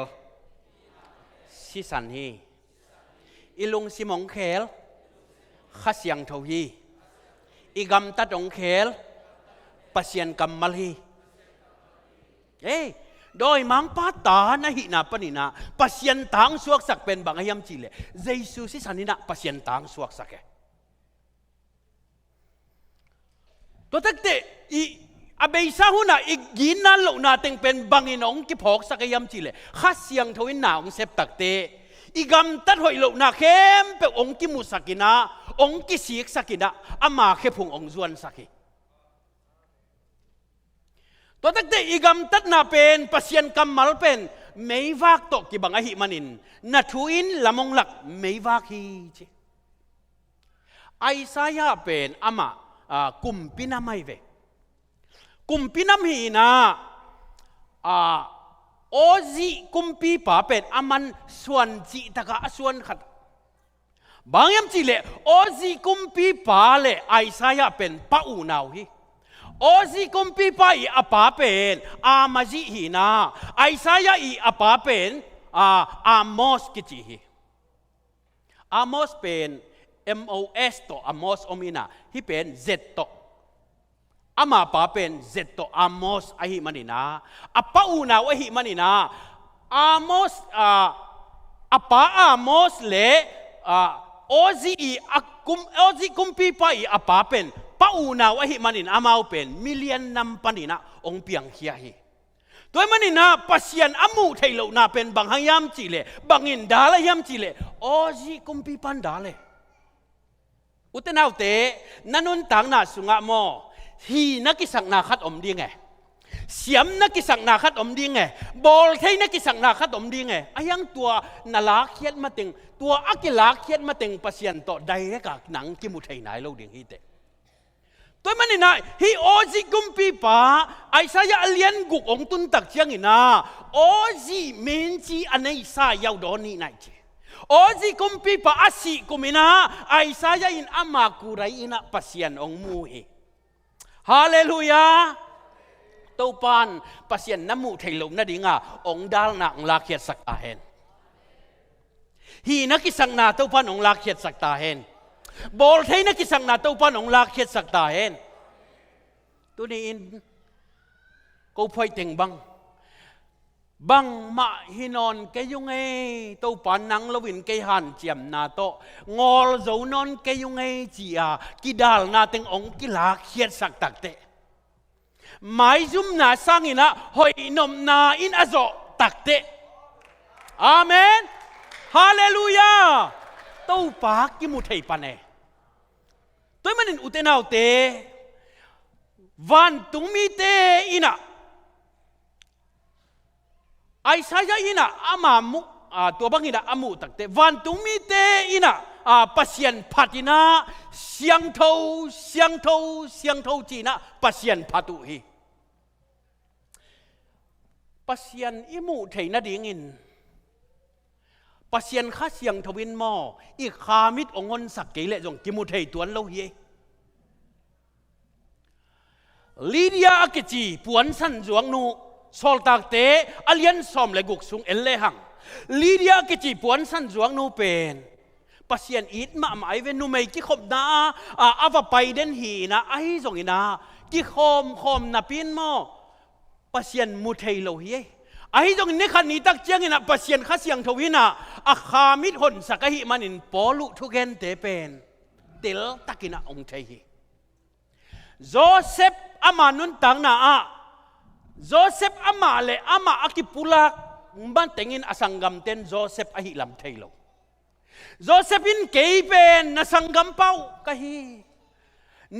สิสันฮีอีลุงซิมองเคลข้าเสียงทวีอีกำตัดองเคลปัสยันกำมัลฮีโดยมังป้าตานะหินาปนินาปัสยันตังสวกสักเป็นบางยามจีเลเยซูสิสันนินะปัสยันตังสวกสักตัวตักเตอีอาเบย์ซาหุนะอีกินนั่นโลนาเต็งเป็นบางอินองกิพอกสักยามจีเลข้าเสียงทวินนาองเซปตักเตอีกำตัดหอยโลนาเข้มเปองกิมุสักินาองกิสิกสักินะอามาเคพุงองจวนสักิตัวตักเตอีกำตัดนาเป็นปัสยันกำมัลเป็นไม่วักตกกิบังอหิมันินนัทุอินละมงหลักไม่วักฮีเจไอซายาเป็นอามากุมปินาไม่เวกุมปินามฮีนาโอจิกุมปีป่าเป็นอามันส่วนจิตะกะส่วนขัดบางยามจีเลโอจิกุมปีป่าเลไอซายาเป็นป้าอูนาวฮีโอจิกุมปีป่าอีอาป่าเป็นอามาจิฮีนาไอซายาอีอาป่าเป็นอามอสกิจิฮีอามอสเป็น MOS โตอามอสอมินาที่เป็น Z โตอามาป่าเป็นเซตโตอามอสอหิมันินาอาป้าอูนาวอหิมันินาอามอสอาป้าอามอสเลโอจิกุมปีไปอาป้าเป็นป้าอูนาวอหิมันินาอามาเป็นมิเลียนนัมปนินาองเปียงเฮียฮีตัวมันนี่นะปัสยันอามูไทยโลนาเป็นบางยามจีเลบางอินดาลยามจีเลโอจิกุมปีปันดาเลอุตนาวเตนันุนตังนาสุงะโมฮีนักกิสังนาคัดอมดีไงเสียมนักกิสังนาคัดอมดีไงบอลเทนักกิสังนาคัดอมดีไงไอ้ยังตัวนาลาเขียนมาติงตัวอักิลาเขียนมาติงปัสยันต่อใดกับหนังกิมุไทยไหนเราดิ่งฮีเตตัวมันนี่นะฮีโอจิกุมปีป้าไอ้สายเลียนกุกองตุนตักเชียงนี่นะโอจิเมนจีอันนี้สายาวดอนี่ไหนเจโอจิกุมปีป้าอาศิกุมินะไอ้สายอินอามากุไรอินะปัสยันองมูเฮฮาเลลูยาตัวปานปัสยันน้ำมูไทยลมนั่นเององดาลนาองลาเขียดสักตาเห็นฮีนักกิสังนาตัวปานองลาเขียดสักตาเห็นบอลไทยนักกิสังนาตัวปานองลาเขียดสักตาเห็นตัวนี้อินกูพอยเต็งบังมาฮินอนเกยุงเอตัวปานนังลวินเกหันเจียมนาโตงอลโจนอนเกยุงเอจีอากิดาลนาเต็งองกิลาเขียดสักตักเตหมายจุ่มนาสังอินะหอยนมนาอินอโจตักเตอาเมนฮาเลลูยาตัวปากิมุทัยปานเอตัวมันอุเทนเอาเตวันตุมีเตอินะ ไอ้สายอินะอามามุตัวบังอินะอามุตักเตวันตุมีเตอินะปัสยันพัดินะเสียงเท่าจีนะปัสยันพัตุฮีปัสยันอิมุเทนะดิ่งินปัสยันข้าเสียงทวินมออีกขามิดองงนสักเกเลจงกิมุเทตัวเราเฮลีเดียอกิจีปวนสันจวงนูสอลตักเตอเลียนซอมเลกุกซุงเอลเลหังลีเดียอกิจีปวนสันจวงนูเป็นปัสยันอิดมาหมายเวนุไม่กิขบนาอาวไปเดนหีนะไอ้จงอินากิคอมนับปินมอปัสยันมุเทโลเฮไอ้ตรงนี้ขันนี้ตักเจียงนะปัสยันข้าเสียงทวินะอาคามิดหนสักหิมันินปอลุทุกเกนเตเป็นเตลตักินะองเทฮีโจเซฟอามานุนตังนะโจเซฟอามาเลอามาอากิปุลักบันเตงินอสังกัมเตนโจเซฟอหิลัมเทโลโจเซฟินเกยเป็นนสังกัมเป้ากะฮี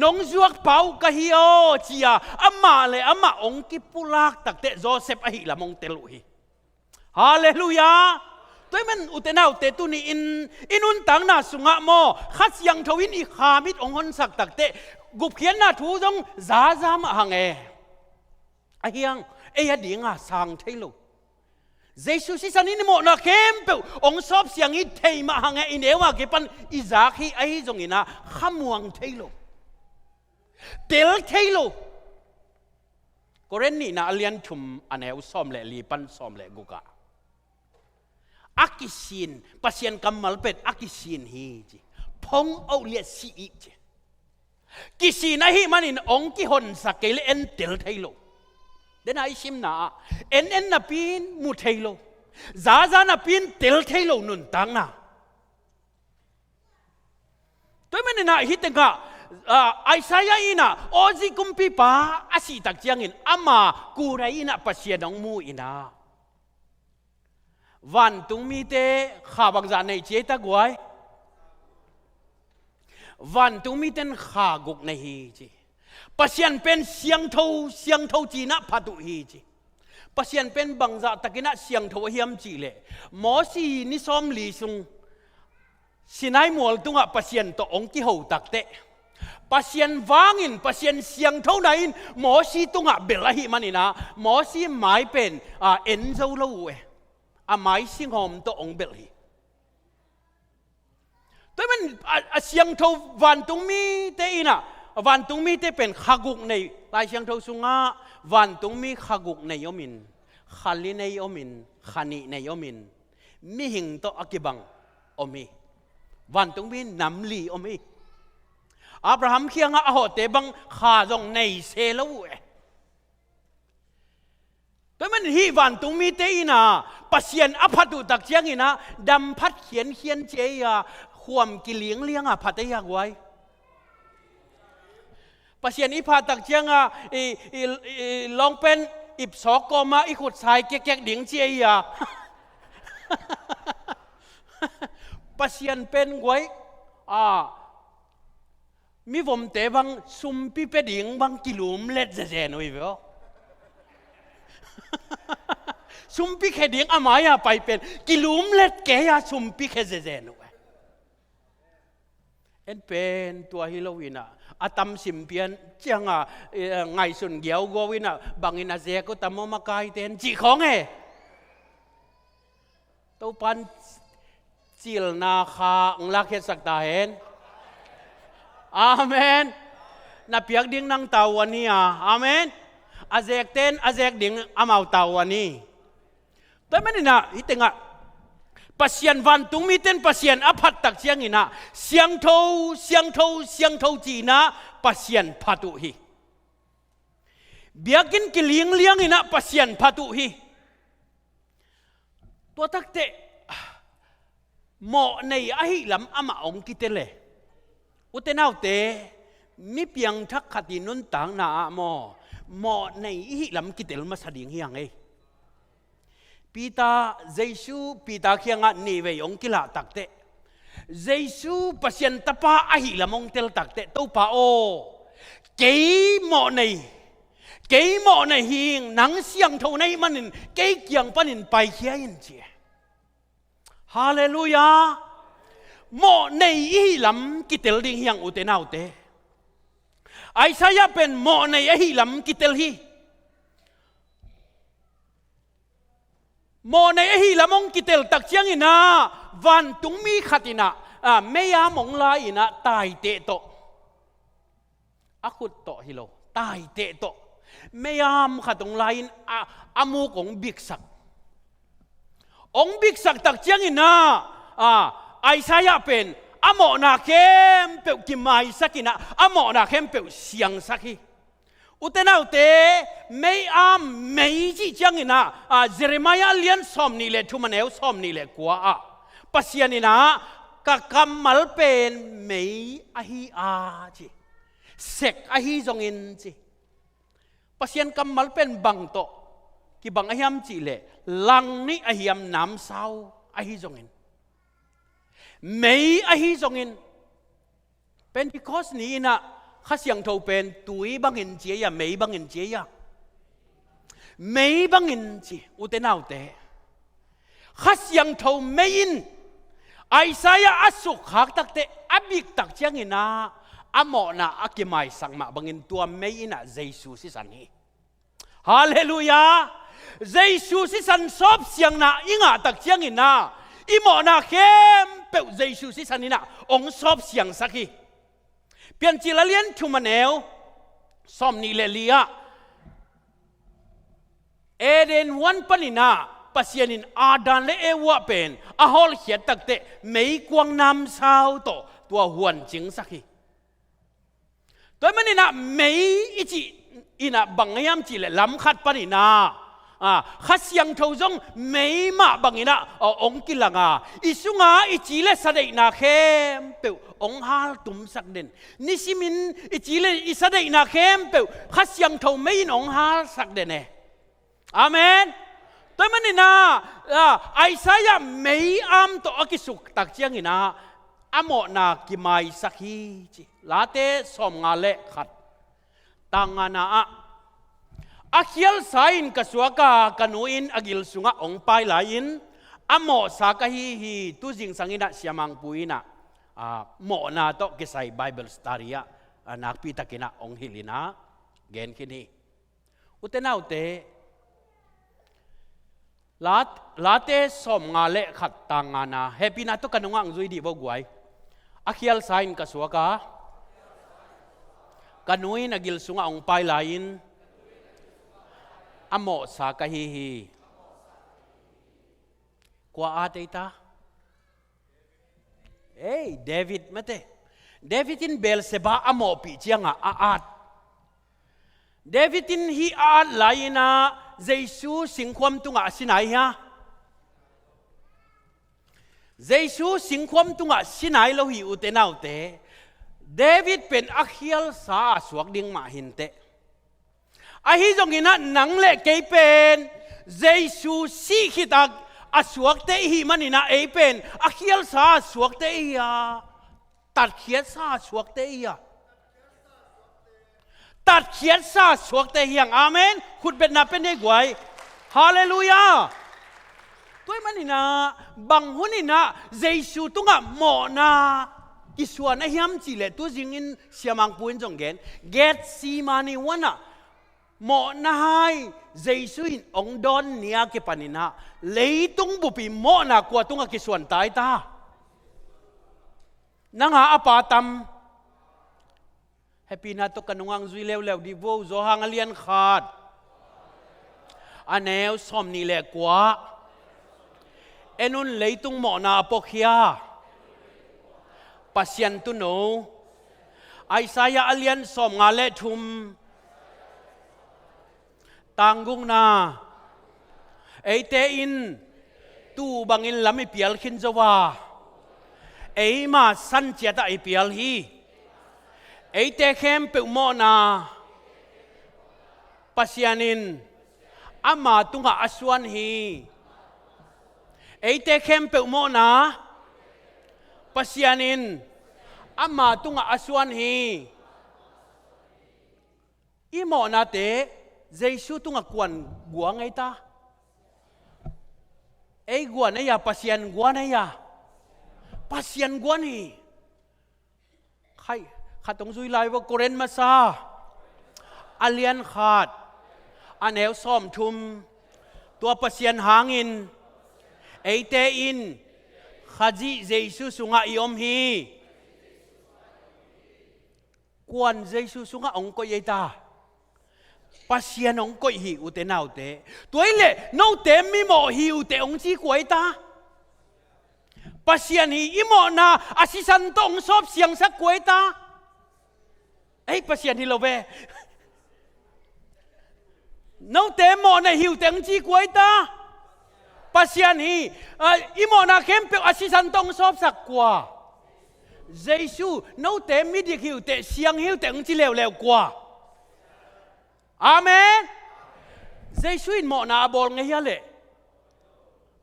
นงจวกเป้ากะฮีโอเจียอามาเลอามาองกิปุลักตักเตโจเซฟอหิลัมองเตลุฮีฮาเลลูยาตัวมันอุตนาอุตตุนีอินุนตังนาสุงะโมขัดยังทวินอีขามิดองหนสักตักเตกุบเขียนนาทูจงซาซามหังไอเฮียงเอียดิ่งสังเทโลเจสุสิสันนิโมนาเข้มเปองสอบเสียงอีเทมาหังอินเอวาเก็ปันอิซาคีไอจงอินาขมวงเทโลเตลเทโลก็เรนนี่นาเลียนชุมอันเอวซอมเลลีปันซอมเลกุกะอากิสินปัสยันกัมมัลเป็ดอากิสินฮีจีพงเอาเลียสีอีจีกิสินะฮีมันอินองกิหนสักเกลเอ็นเตลเทโลเดนไอชิมนาเอ็นนับปินมุเทโลซานับปินเตลเทโลนุนตังนาตัวมันน่ะฮิตงกะไอซายาอินะโอซิกุมปิปาอาศิตักเจียงอินอามากูไรอินะปัสยันองมูอินะวันตุงมีเตข้าบังจานในเจตะกวยวันตุงมีเต็นข้ากุกในฮีจีปัสยันเป็นเสียงเท่าจีนะพัตุฮีจีปัสยันเป็นบังจาตะกินะเสียงเท่าเฮียมจีเลมอสีนิสอมลีซุงสินายมัวตุงะปัสยันตัวองกิหูตักเตปัสยันวางินปัสยันเสียงเท่าไหนมอสีตุงะเบลละหิมันนี่นะมอสีหมายเป็นเอ็นเจ้าลูเอหมายสิ่งหอมตัวองเบลฮีตัวมันเสียงเท่าวันตุงมีเตอินะวันตุงมีเตเป็นขกุกในลายเสียงเท่าสุงะวันตุงมีขกุกในยมินขัลีในยมินขันีในยมินมีหิงโตอกิบังอมีวันตุงมีน้ำลีอมีอับราฮัมเคียงอาหอเตบังขาจงในเซลวตัวมันฮีวันตุงมีเตอินะปัสยันอภัตุตักเชียงอินะดำพัดเขียนเจียความกิเลี้ยงพัดยากไว้ปัสยันอีพาตักเชียงลองเป็นอิบสอกกมาอีขุดสายแกกดิ่งเจียปัสยันเป็นไว้มีผมเตะบางซุมปีเป็ดดิ่งบางกิลุมเล็ดเจนไว้เปล่าซุมปีแค่ดิ่งอามายาไปเป็นกิลุมเล็ดแกยาซุมปีแค่เจนไว้เอ็นเป็นตัวฮิโลวินะอาตัมสิมเปียนเจียงไงสุนเกียวกวินะบางอินาเซก็ตามมากายเต็นจีของตัวปันจิลนาคาองลักเฮสักตาเห็นอาเมนนับเปียกดิ่งนั่งตาวันนี้อาเมนอาเซกเต็นอาเซกดิ่งอามาตาวันนี้แต่ไม่ได้นะฮิตงะปัสยันวันตุงมีเต็นปัสยันอภัตตักเชียงอินะเสียงเท่าจีนะปัสยันพัตุฮีเบียกินกิเลี้ยงอินะปัสยันพัตุฮีตัวตักเตหมอในอหิลำอามาองกิเตเลอุตนาเตมีเพียงทักขตินุนต่างนาหมอในอหิลำกิเตลมาสดิ่งเฮียงปีตาเจสูปีตาเขียงนี่เวยองกิลาตักเตเจสูปัสยันตปาอหิละมงเตลตักเตตัวปาโอเกย์หมอใน cái mỏ này hiền nắng xiang thâu này mà nín cái kiang pa nín bay kia yên chi Hallelujah mỏ này hi lắm kitel ding hiang ute nào te Isaiah pen mỏ này hi lắm kitel hi mỏ này hi lắm ông kitel tak chiang ina van tung mi khatina meya mong la ina tai te to akut to hilo tai te to meyam khatong lain amu kong biksak ong biksak tak chiang ina Isaiah pen amo na kem pe kimai sakina amo na kem pe siang saki utenau te meyam mei chi chiang ina Jeremiah lian som ni le thumaneu som ni le kwa pasian ina ka kamal pen mei ahi chi sek ahi zong in chi pasian kamal pen bang to ki bang ahiam chi le lang ni ahiam nam sao ahi zong in mei ahi zong in pen because ni ina khasiang tho pen tui bang in chi ya mei bang in chi ya mei bang in chi utenau te khasiang tho mei in Isaiah asuk hak tak te abik tak chiang ina amo na akimai sangma bangin tua mei ina Jesus si sani Hallelujah Jesus si san sop siang na inga tak chiang ina imo na khem pe Jesus si sanina ong sop siang saki pian chilalian thumaneu som ni le lia Eden one panina pasianin adan le ewa pen ahol hiat takte mei kwang nam sao to tua huan jing saki toy manina mei ichi ina bangayam chi le lam khat panina khasiang tho jong mei ma bangina ong kilanga isunga ichi le sadei na khem pe ong hal tum sak den nisimin ichi le isadei na khem pe khasiang tho mei ong hal sak den amen toy manina Isaiah mei am to akisuk tak chiang ina amo na kimai sakhi chi late som nga le khat tangana akhial sain kaswaka kanuin agil sunga ong pai lain amo sakahi hi tu jing sangina siamang puina mo na to kisai Bible study nakpi takina ong hilina gen kini utenau te late som nga le khat tangana happy na to kanunga ang zui di bo guai akhial sain kaswaka kanuin agil sunga ong pai lain amo sa kahihi kwa ate ta David mate David in Beelzeba amo pi chianga aat David in hi aat laina Jesus singkwam tunga sinai ha Jesus singkwam tunga sinai lo hi utenau te David pen akhial sa suak ding ma hinte ahi jong ina nang le kei pen Jesus si khitak asuak te hi manina ei pen akhial sa suak te ya tat khiat sa suak te ya tat khiat sa suak te hiang amen khut bet na pen e gwai hallelujah toy manina bang hunina Jesus tunga mo na kiswa na hiam chile tu jingin siamang puin jong gen get si mani wana mo na hai Jesus ong don nia ke panina leitung bupi mo na kwa tunga kiswan tai ta nanga apatam happy na to kanungang zui lew lew di vo zo hangalian khat aneu som ni le kwa enun leitung mo na apokhia pasien tu no Isaiah alian som ngale thum tanggung na eite in tu bangin lami pial khin zawa eima san cheta e pial hi eite khem pe mo na pasianin ama tunga aswan hi eite khem pe mo na pasianin ama tunga aswan hi imo na te Giêsu tung a quan guang ai ta ai guan ai ya pasien guan ai ya pasien guan hi khai tong zui lai wa koren ma sa alian khat anel som thum tua pasien hangin ai te in khaji Giêsu sunga iom hi quan Giêsu sunga ong ko ai ta pasien ong ko hi u te nau te tuai le no te mi mo hi u te ong chi kuai ta pasien hi imo na asisan tong sop siang sak kuai ta ai pasien hi lo ve no te mo na hiu te ong chi kuai ta pasien hi imo na kem pe asisan tong sop sak kwa Giêsu no te mi dik hiu te siang hiu te ong chi leo leo kwa Amen. Giêsu in mo na bol ngay ya le.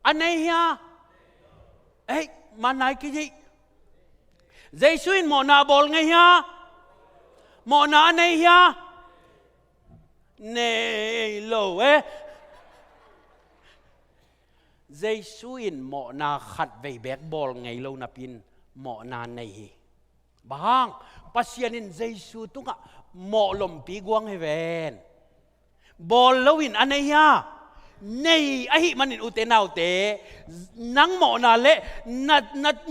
Anay ya. Ê, mà này cái gì? Giêsu in mo na bol ngay ya. Mo na anay ya. Nê lô ê. Giêsu in mo na khát về bẹt bol ngay lâu na pin mo na này hi. Bang, pasien in Giêsu tung à mo lom pi guang he ven. Bol lowin anay ya nei ahi manin utenaw te nang mo na le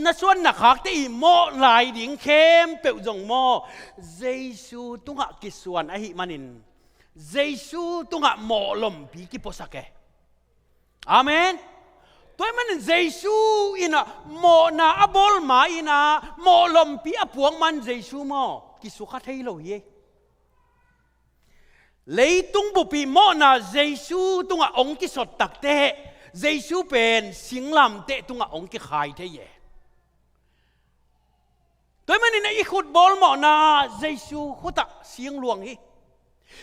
na suan na khak te mo lai ding khem pe jong mo Giêsu tunga kisuan ahi manin Giêsu tunga mo lom pi ki posake Amen toy manin Giêsu ina mo na abol ma ina mo lom pi apuang man Giêsu mo kisu kha thei lo ye lấy tung bộ pi mo na Giêsu tung à ông ki sot tak te Giêsu pen sing lam te tung à ông ki khai te ye tôi mà nên ikut bol mo na Giêsu khuta sing luang hi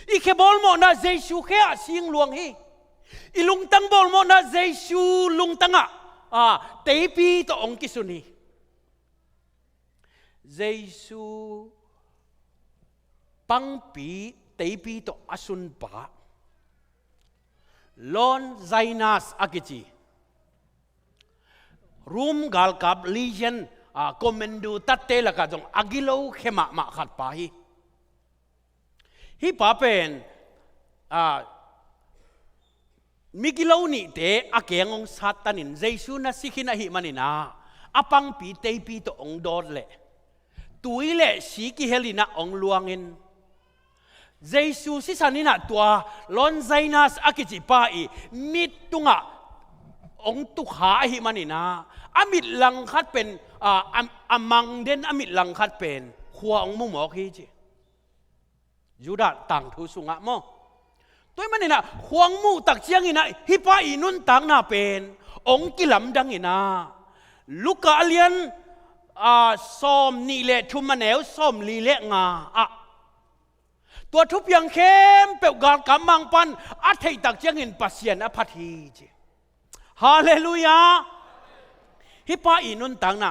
ikhe bol mo na Giêsu khe sing luang hi ilung tang bol mo na Giêsu lung tang à te pi to ông ki suni Giêsu pang pi Tây pi to asun pa lon zainas akichi room gal kap legion komendo tatte la ka jong agilo khema ma khat pa hi pa pen migilo ni te akengong satanin Giêsu na sikhina hi manina apang pi tei pi to ong dor le tuile si ki helina ong luangin Giêsu si sanina tua lon zainas akichi pai mit tunga ong tu kha hi manina amit lang khat pen amang den amit lang khat pen khwa ong mu mok hi chi juda tang thu sunga mo toy manina khwang mu tak chiang ina hi pai nun tang na pen ong kilam dang ina luka alian som ni le thumaneu som li le ngaตัวทุบยังเข้มเปลวกาลกำมังปันอัฐิตักเจียงอินปัสเซียนอภัทีจีฮาเลลูยาฮิปาอินุนตังนะ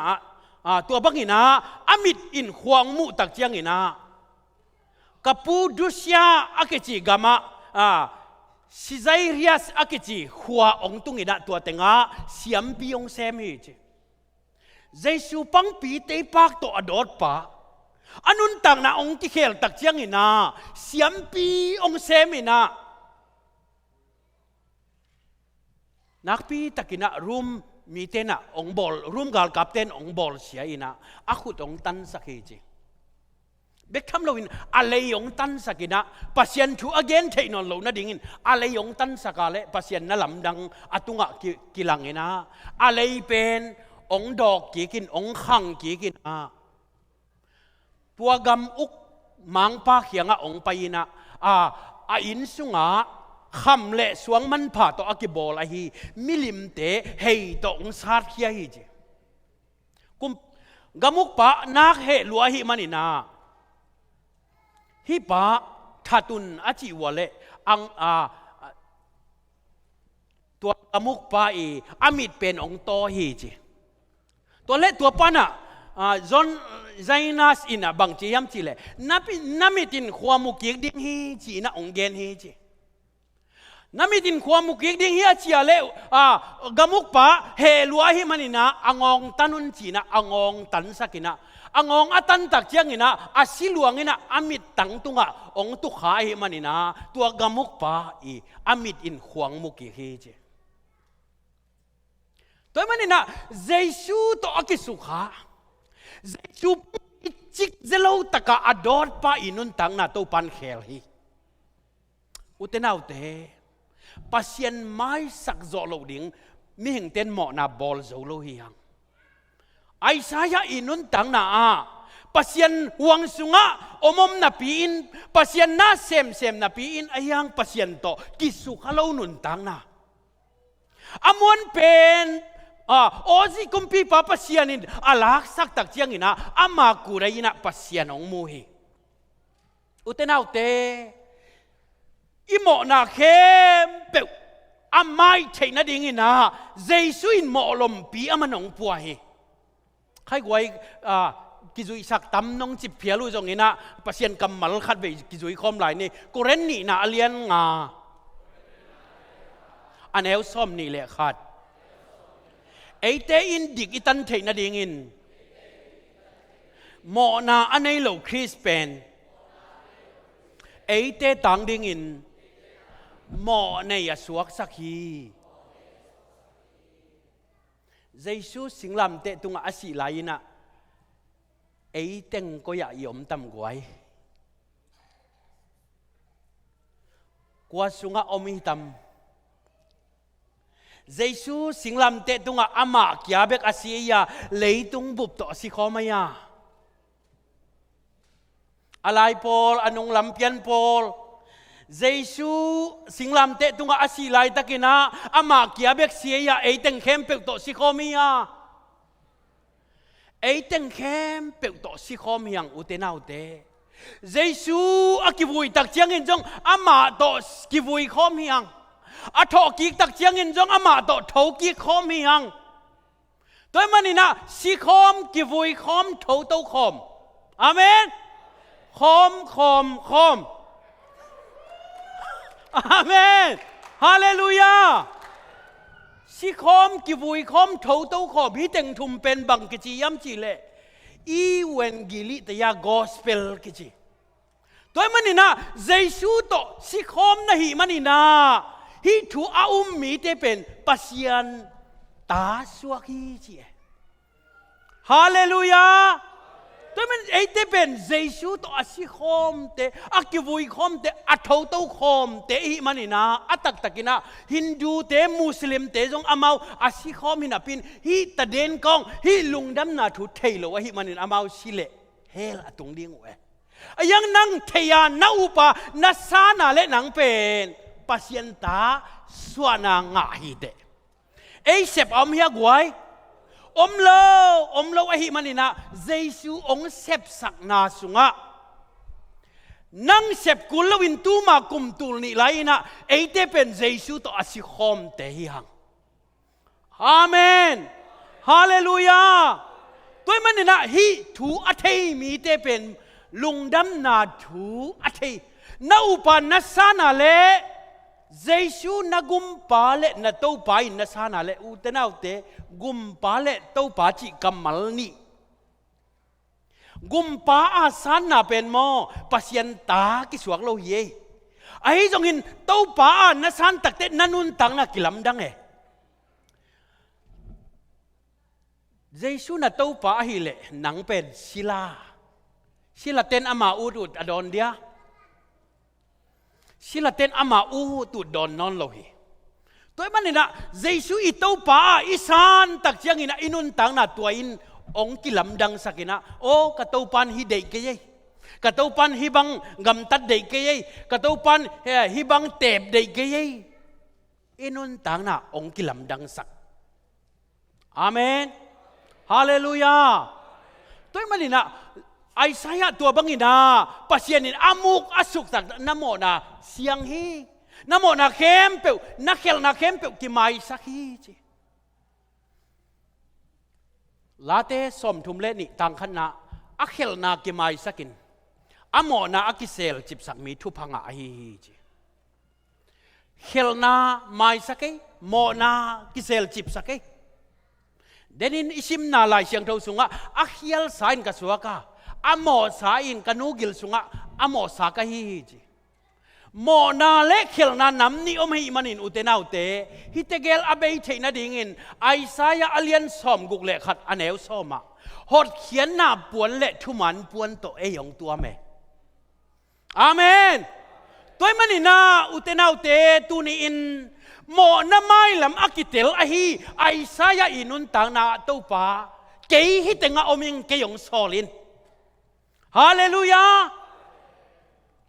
ตัวบังอินะอามิดอินควงมุตักเจียงอินะกับปูดุสยาอักจีกามะซิไซเรียสอักจีขัวองตุงอินะตัวเตงะเสียมปีองเซมิจีเจสูปังปีเตปักตัวอดอดปะanun tang na ong ki khel tak chiang ina siampi ong semina nakpi takina room mitena ong bol room gal captain ong bol sia ina akhut ong tan sakhi ji bekham loin alei ong tan sakina pasien thu again theinon lo na dingin alei ong tan sakale pasien na lamdang atunga kilangina alei pen ong dok ki kin ong khang ki kinตัวกำอุกมังปาเขียงองไปนะอินสุงคำเละสวงมันผ่าตัวอกิบอลาฮีมิลิมเตะเฮยตัวองซาดเขียฮีจีกุมกำอุกปะนักเฮลัวฮีมันนี่นาฮีปะทัตุนอาจิวะเละอังตัวกำอุกปะอามิดเป็นองโตฮีจีตัวเละตัวปะน่ะจนไซนัสอินะบังจียมจีเลนามิตินขวามุกิกดิ้งฮีจีนะองเกนฮีจี น้ำมีดินความมุกิกดิ้งเฮียเชียเลวกามุกปะเฮลัวหิมันนี่นะอ่างองตันุนจีนะอ่างองตันสักินะอ่างองอัตันตักเจียงนี่นะอาศิลวงนี่นะอามิดตังตุงะองตุขาหิมันนี่นะตัวกามุกปะอีอามิดอินขวางมุกิกฮีเจตัวมันนี่นะเจสูตัวอากิสุขาเจสูจิกเจลูตะกะอดอดปะอินุนตังนะตัวปันเขลฮีอุตนาอุเตpasien mai sak zo lo ding mi hing ten mo na bol zo lo hi hang ai saya inun tang na pasien wang sunga omom na piin pasien na sem na piin ayang pasien to kisu khalo nun tang na amon pen ozi kumpi pa pasien in alak sak tak chiang ina ama kurai na pasien ong mu hi utena ute imo na khem pe amai theina ding ina jesu in mo lom pi amanong puwa hi khai gwai kizui sak tam nong chip phialu jong ina pasien kamal khat be kizui khom lai ni koren ni na alian nga anel som ni le khat eite in dik itan theina ding in mo na anei lo chris pen eite tang ding in mo này suak sakhi Giêsu sinh làm tệ tung asi lai na ấy tên có ya yom tam guai qua sunga omi tam Giêsu sinh làm tệ tung ama kia bek asi ya lấy tung bụp to si khomaya alai Paul anong lampian Paul Giêsu sinh làm tệ tung asi lai takina ama kia bek sia ya eiteng khem pe to si khomia eiteng khem pe to si khomiang utena ute Giêsu akivui tak chiang in jong ama to kivui khomiang atho ki tak chiang in jong ama to tho ki khomiang toy manina si khom kivui khom tho to khom amen khom Amen. Hallelujah. Si khom ki vui khom thâu tâu khom hi teng thum pen bang ki chi yam chi le. Evangeli te ya gospel ki chi. Toy manina Giêsu to si khom na hi manina. Hi thu a mi te pen pasian ta suak hi chi. Hallelujah. Tôi mình ấy thế bên Giêsu to asi khom te akivui khom te athau tau khom te hi manina atak takina Hindu te Muslim te jong amau asi khom hina pin hi taden kong hi lungdam na thu thailo hi manin amau sile hel atung ding we ayang nang theya na upa na sana le nang pen pasienta suana nga hi te ei sep om hia guai om lo ahi manina Giêsu ong sep sak na sunga nang sep kulawin tu ma kum tul ni laina eite pen Giêsu to asi khom te hi hang amen hallelujah toy manina hi thu athei mi te pen lungdam na thu athei na upan na sana le Giêsu na gumpa le na to pa in na sana le utena ute gumpa le to pa chi kamal ni gumpa a sana pen mo pasien ta ki suak lo ye ai jong in to pa na san tak te nanun tang na kilam dang e Giêsu na to pa hi le nang pen sila ten ama udut adon dia sila ten ama tu don non lo hi toy manina Giêsu i to pa isan tak chiang ina inun tang na tuain ong kilam dang sakina o ka to pan hi dei ke ye ka to pan hi bang gam tat dei ke ye ka to pan hi bang tep dei ke ye inun tang na ong kilam dang sak amen hallelujah toy manina Isaiah tua bangina pasienin amuk asuk tak namo na siang hi namo na kempeu na kempeu ki mai sakhi chi late som thum le ni tang khana akhel na ki mai sakin amo na akisel chip sak mi thu phanga hi chi khelna mai sakai mo na kisel chip sakai denin isim na lai siang tho sunga akhial sain ka suaka amo sain kanugil sunga amo saka hi ji mo na le khelna nam ni om hi manin utenau te hitegel abei theina dingin Isaiah alian som guk le khat aneu soma hot khian na puan le thuman puan to e yong tua me amen toy manina utenau te tu ni in mo na mai lam akitel a hi Isaiah inun tang na to pa ke hi tenga oming ke yong solin hallelujah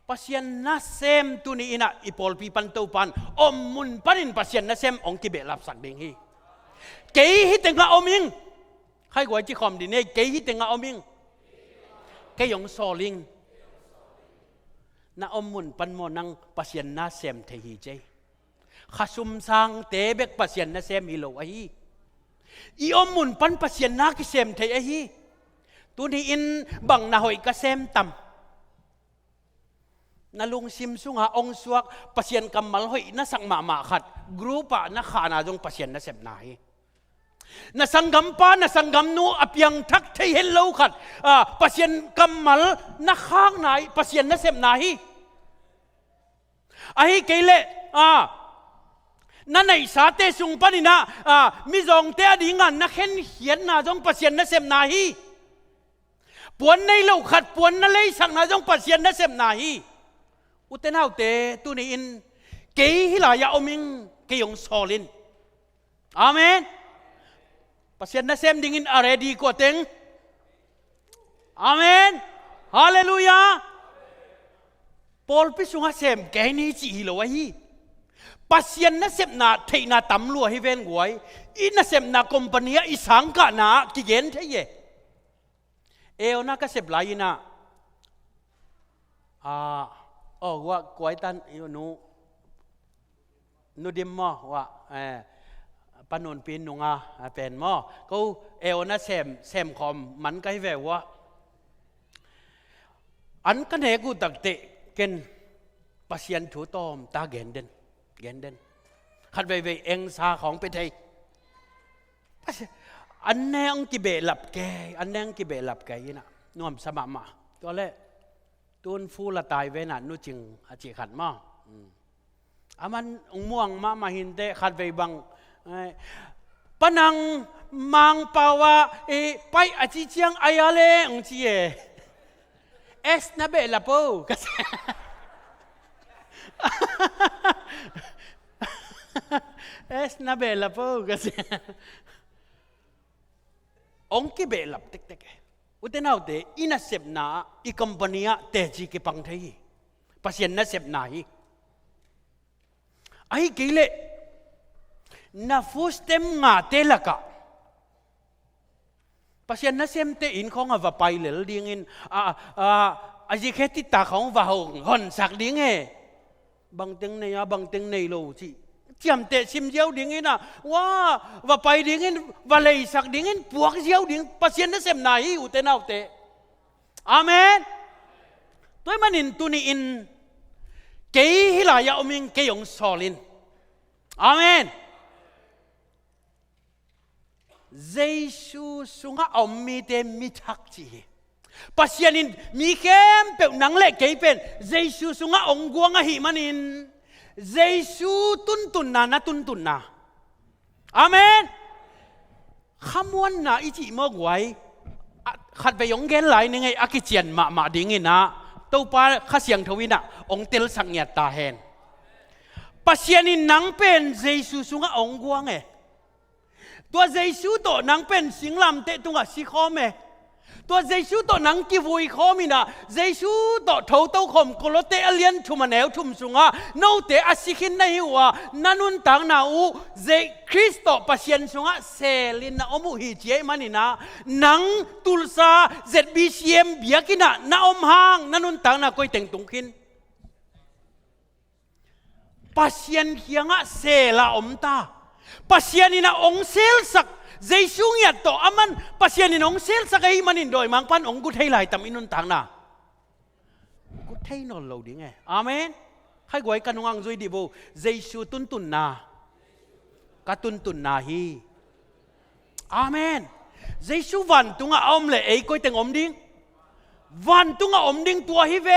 pasien na sem tu ni ina ipol pi pan to pan om mun panin pasien na sem ong ki be lap sak ding hi ke hi tenga oming khai goi chi khom di ne ke hi tenga oming ke yong soling na om mun pan mo nang pasien na sem the hi je khasum sang te bek pasien na sem hi lo a hi i om mun pan pasien na ki sem the a hi tu ni in bang na hoi ka sem tam na lung sim sunga ong suak pasien kamal hoi na sang ma khat grupa na khana jong pasien na sem na hi na sanggam pa na sanggam nu apyang thak thei hello khat pasien kamal na khang nai pasien na sem na hi ahi keile na nei sa te sung panina mi jong te adingan na khen hian na jong pasien na sem na hi puan nei lo khat puan na lei sang na jong pasien na sem na hi utenau te tu ni in ke hi la ya oming ke yong solin amen pasien na sem dingin already ko teng amen hallelujah Paul pi sunga sem ke ni chi lo hi pasien na sem na theina tam lu hi ven guai in na sem na company isang ka na ki gen the ye eona ka sep lai na wa kwai tan nu dim mo wa panon pin nunga pen mo ko eona sem khom man kai ve wa an kan he gu tak te ken pasien thu tom ta gen den khat ve ve eng sa khong pe thei an neng ki be lap ke an neng ki be lap ke ina nuam sama ma to le tuôn phu là tài về nạn nu chừng chỉ khát mà, aman muang ma hin te khát về bằng, panang mang pawa pai aci chiang ayale ang cie, es na be lapo, es na be lapo kasi, ong ki be lap tek tek. Utenau te ina sep na I kompania te ji ke pang thei pasien na sep na hi ai kile na fustem nga te laka pasien na sem te in khong ava pai lel ding in aji kheti ta khong va hon sak ding he bang teng nei lo chi chiam te sim diau ding ina wa va pai ding in va lei sak ding in puak diau ding pasien na sem na hi utenau te amen toy manin tuni in ke hilaya oming ke yong solin amen Jesu sunga ommi te mi thak chi pasienin mi kem pe nang le ke pen Jesu sunga ongguanga hi manin Jesu tuntun na amen khamuan na ichi mo gwai khat ve yong gen lai ni ngai akichian ma dingina to pa khasiang thowina ong tel sangya ta hen pasienin nang pen Jesu sunga ongguang tua Jesu to nang pen singlam te tunga si khome tua Jesu to nang ki vui khomina Jesu to tho to khom kolote alien thumaneu thum sunga no te asikhin na hiwa nanun tang na u je Kristo pasien sunga selin na omu hi che manina nang tulsa ZBCM biakina na omhang nanun tang na koi teng tungkin pasien hianga sela omta pasien ina ong sel sak Jesu ngya to aman pasien in ong sel sak ai manin doi mang pan ong gut hai lai tam inun tang na gut hai no lo ding amen ให้กวยกันงางจุยดิบูเจสูตุนตุนนากะตุนตุนนาฮีอาเมนเจสูวันตุงอมเลยไอ้กวยเต็งอมดิ้งวันตุงอมดิ้งตัวฮิเว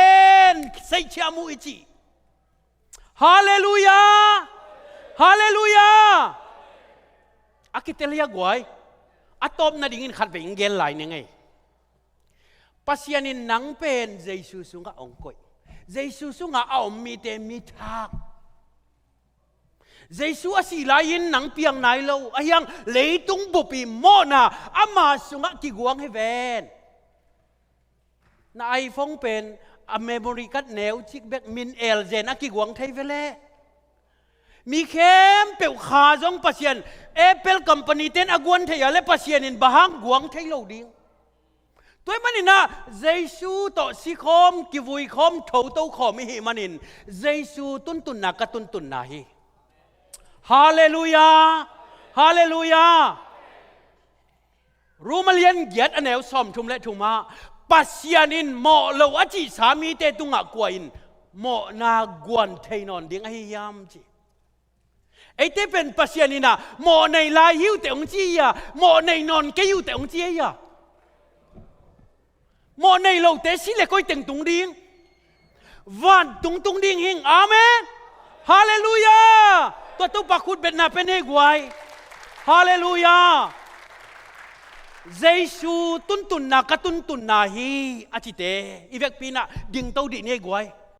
นใส่เชียมูอิจิฮาเลลูยาฮาเลลูยาอากิเตลียกวยอะตอมนาดิ่งขัดไปอิงเกลไหลเนี่ยไงปัสยานินนังเป็นเจสูสุงะองกอยเจสูสุงะอมมีเตมีทักเจสูอาศิลายินนังเปียงไหนโลอายังเลยตุงบุปีโมนาอามาสุงะกิกวงให้เวนนายฟงเป็นอเมริกันแนวชิกเบกมินเอลเจนกิกวงไทยเวลมีเข้มเปียวขาจงปัสยานเอเปิลคัมปานีเต็นอากวนไทยและปัสยานินบะฮังกวงไทยโลดิ้งตัวมันนี่นะเจสูต่อสิคอมกิวุยคอมเท่าเต้าขอมหิมันนินเจสูตุนตุนนักตุนตุนนาฮีฮาเลลูยาฮาเลลูยารู้มาเลียนเกียรติอันแนวซอมทุมและทุมาปัสยานินโมโลวจิสามีเตตุงะกวยนโมนากวนเทนอนดิ้งไอ้ยามจีไอ้เตเป็นปัสยานินะโมในลายหิวแต่องจียาโมในนอนเกยิวแต่องจียาโมในโลกเตสิเลก้อยเต็งตุงดิ้งวันตุงตุงดิ้งหิงอาเมนฮาเลลูยาตัวตุปักขุดเป็นนาเป็นเอกไว้ฮาเลลูยาเจสูตุนตุนนากะตุนตุนนาฮีอาทิเตอีเวกปีน่ะดิ้งเต้าดิเนกไว้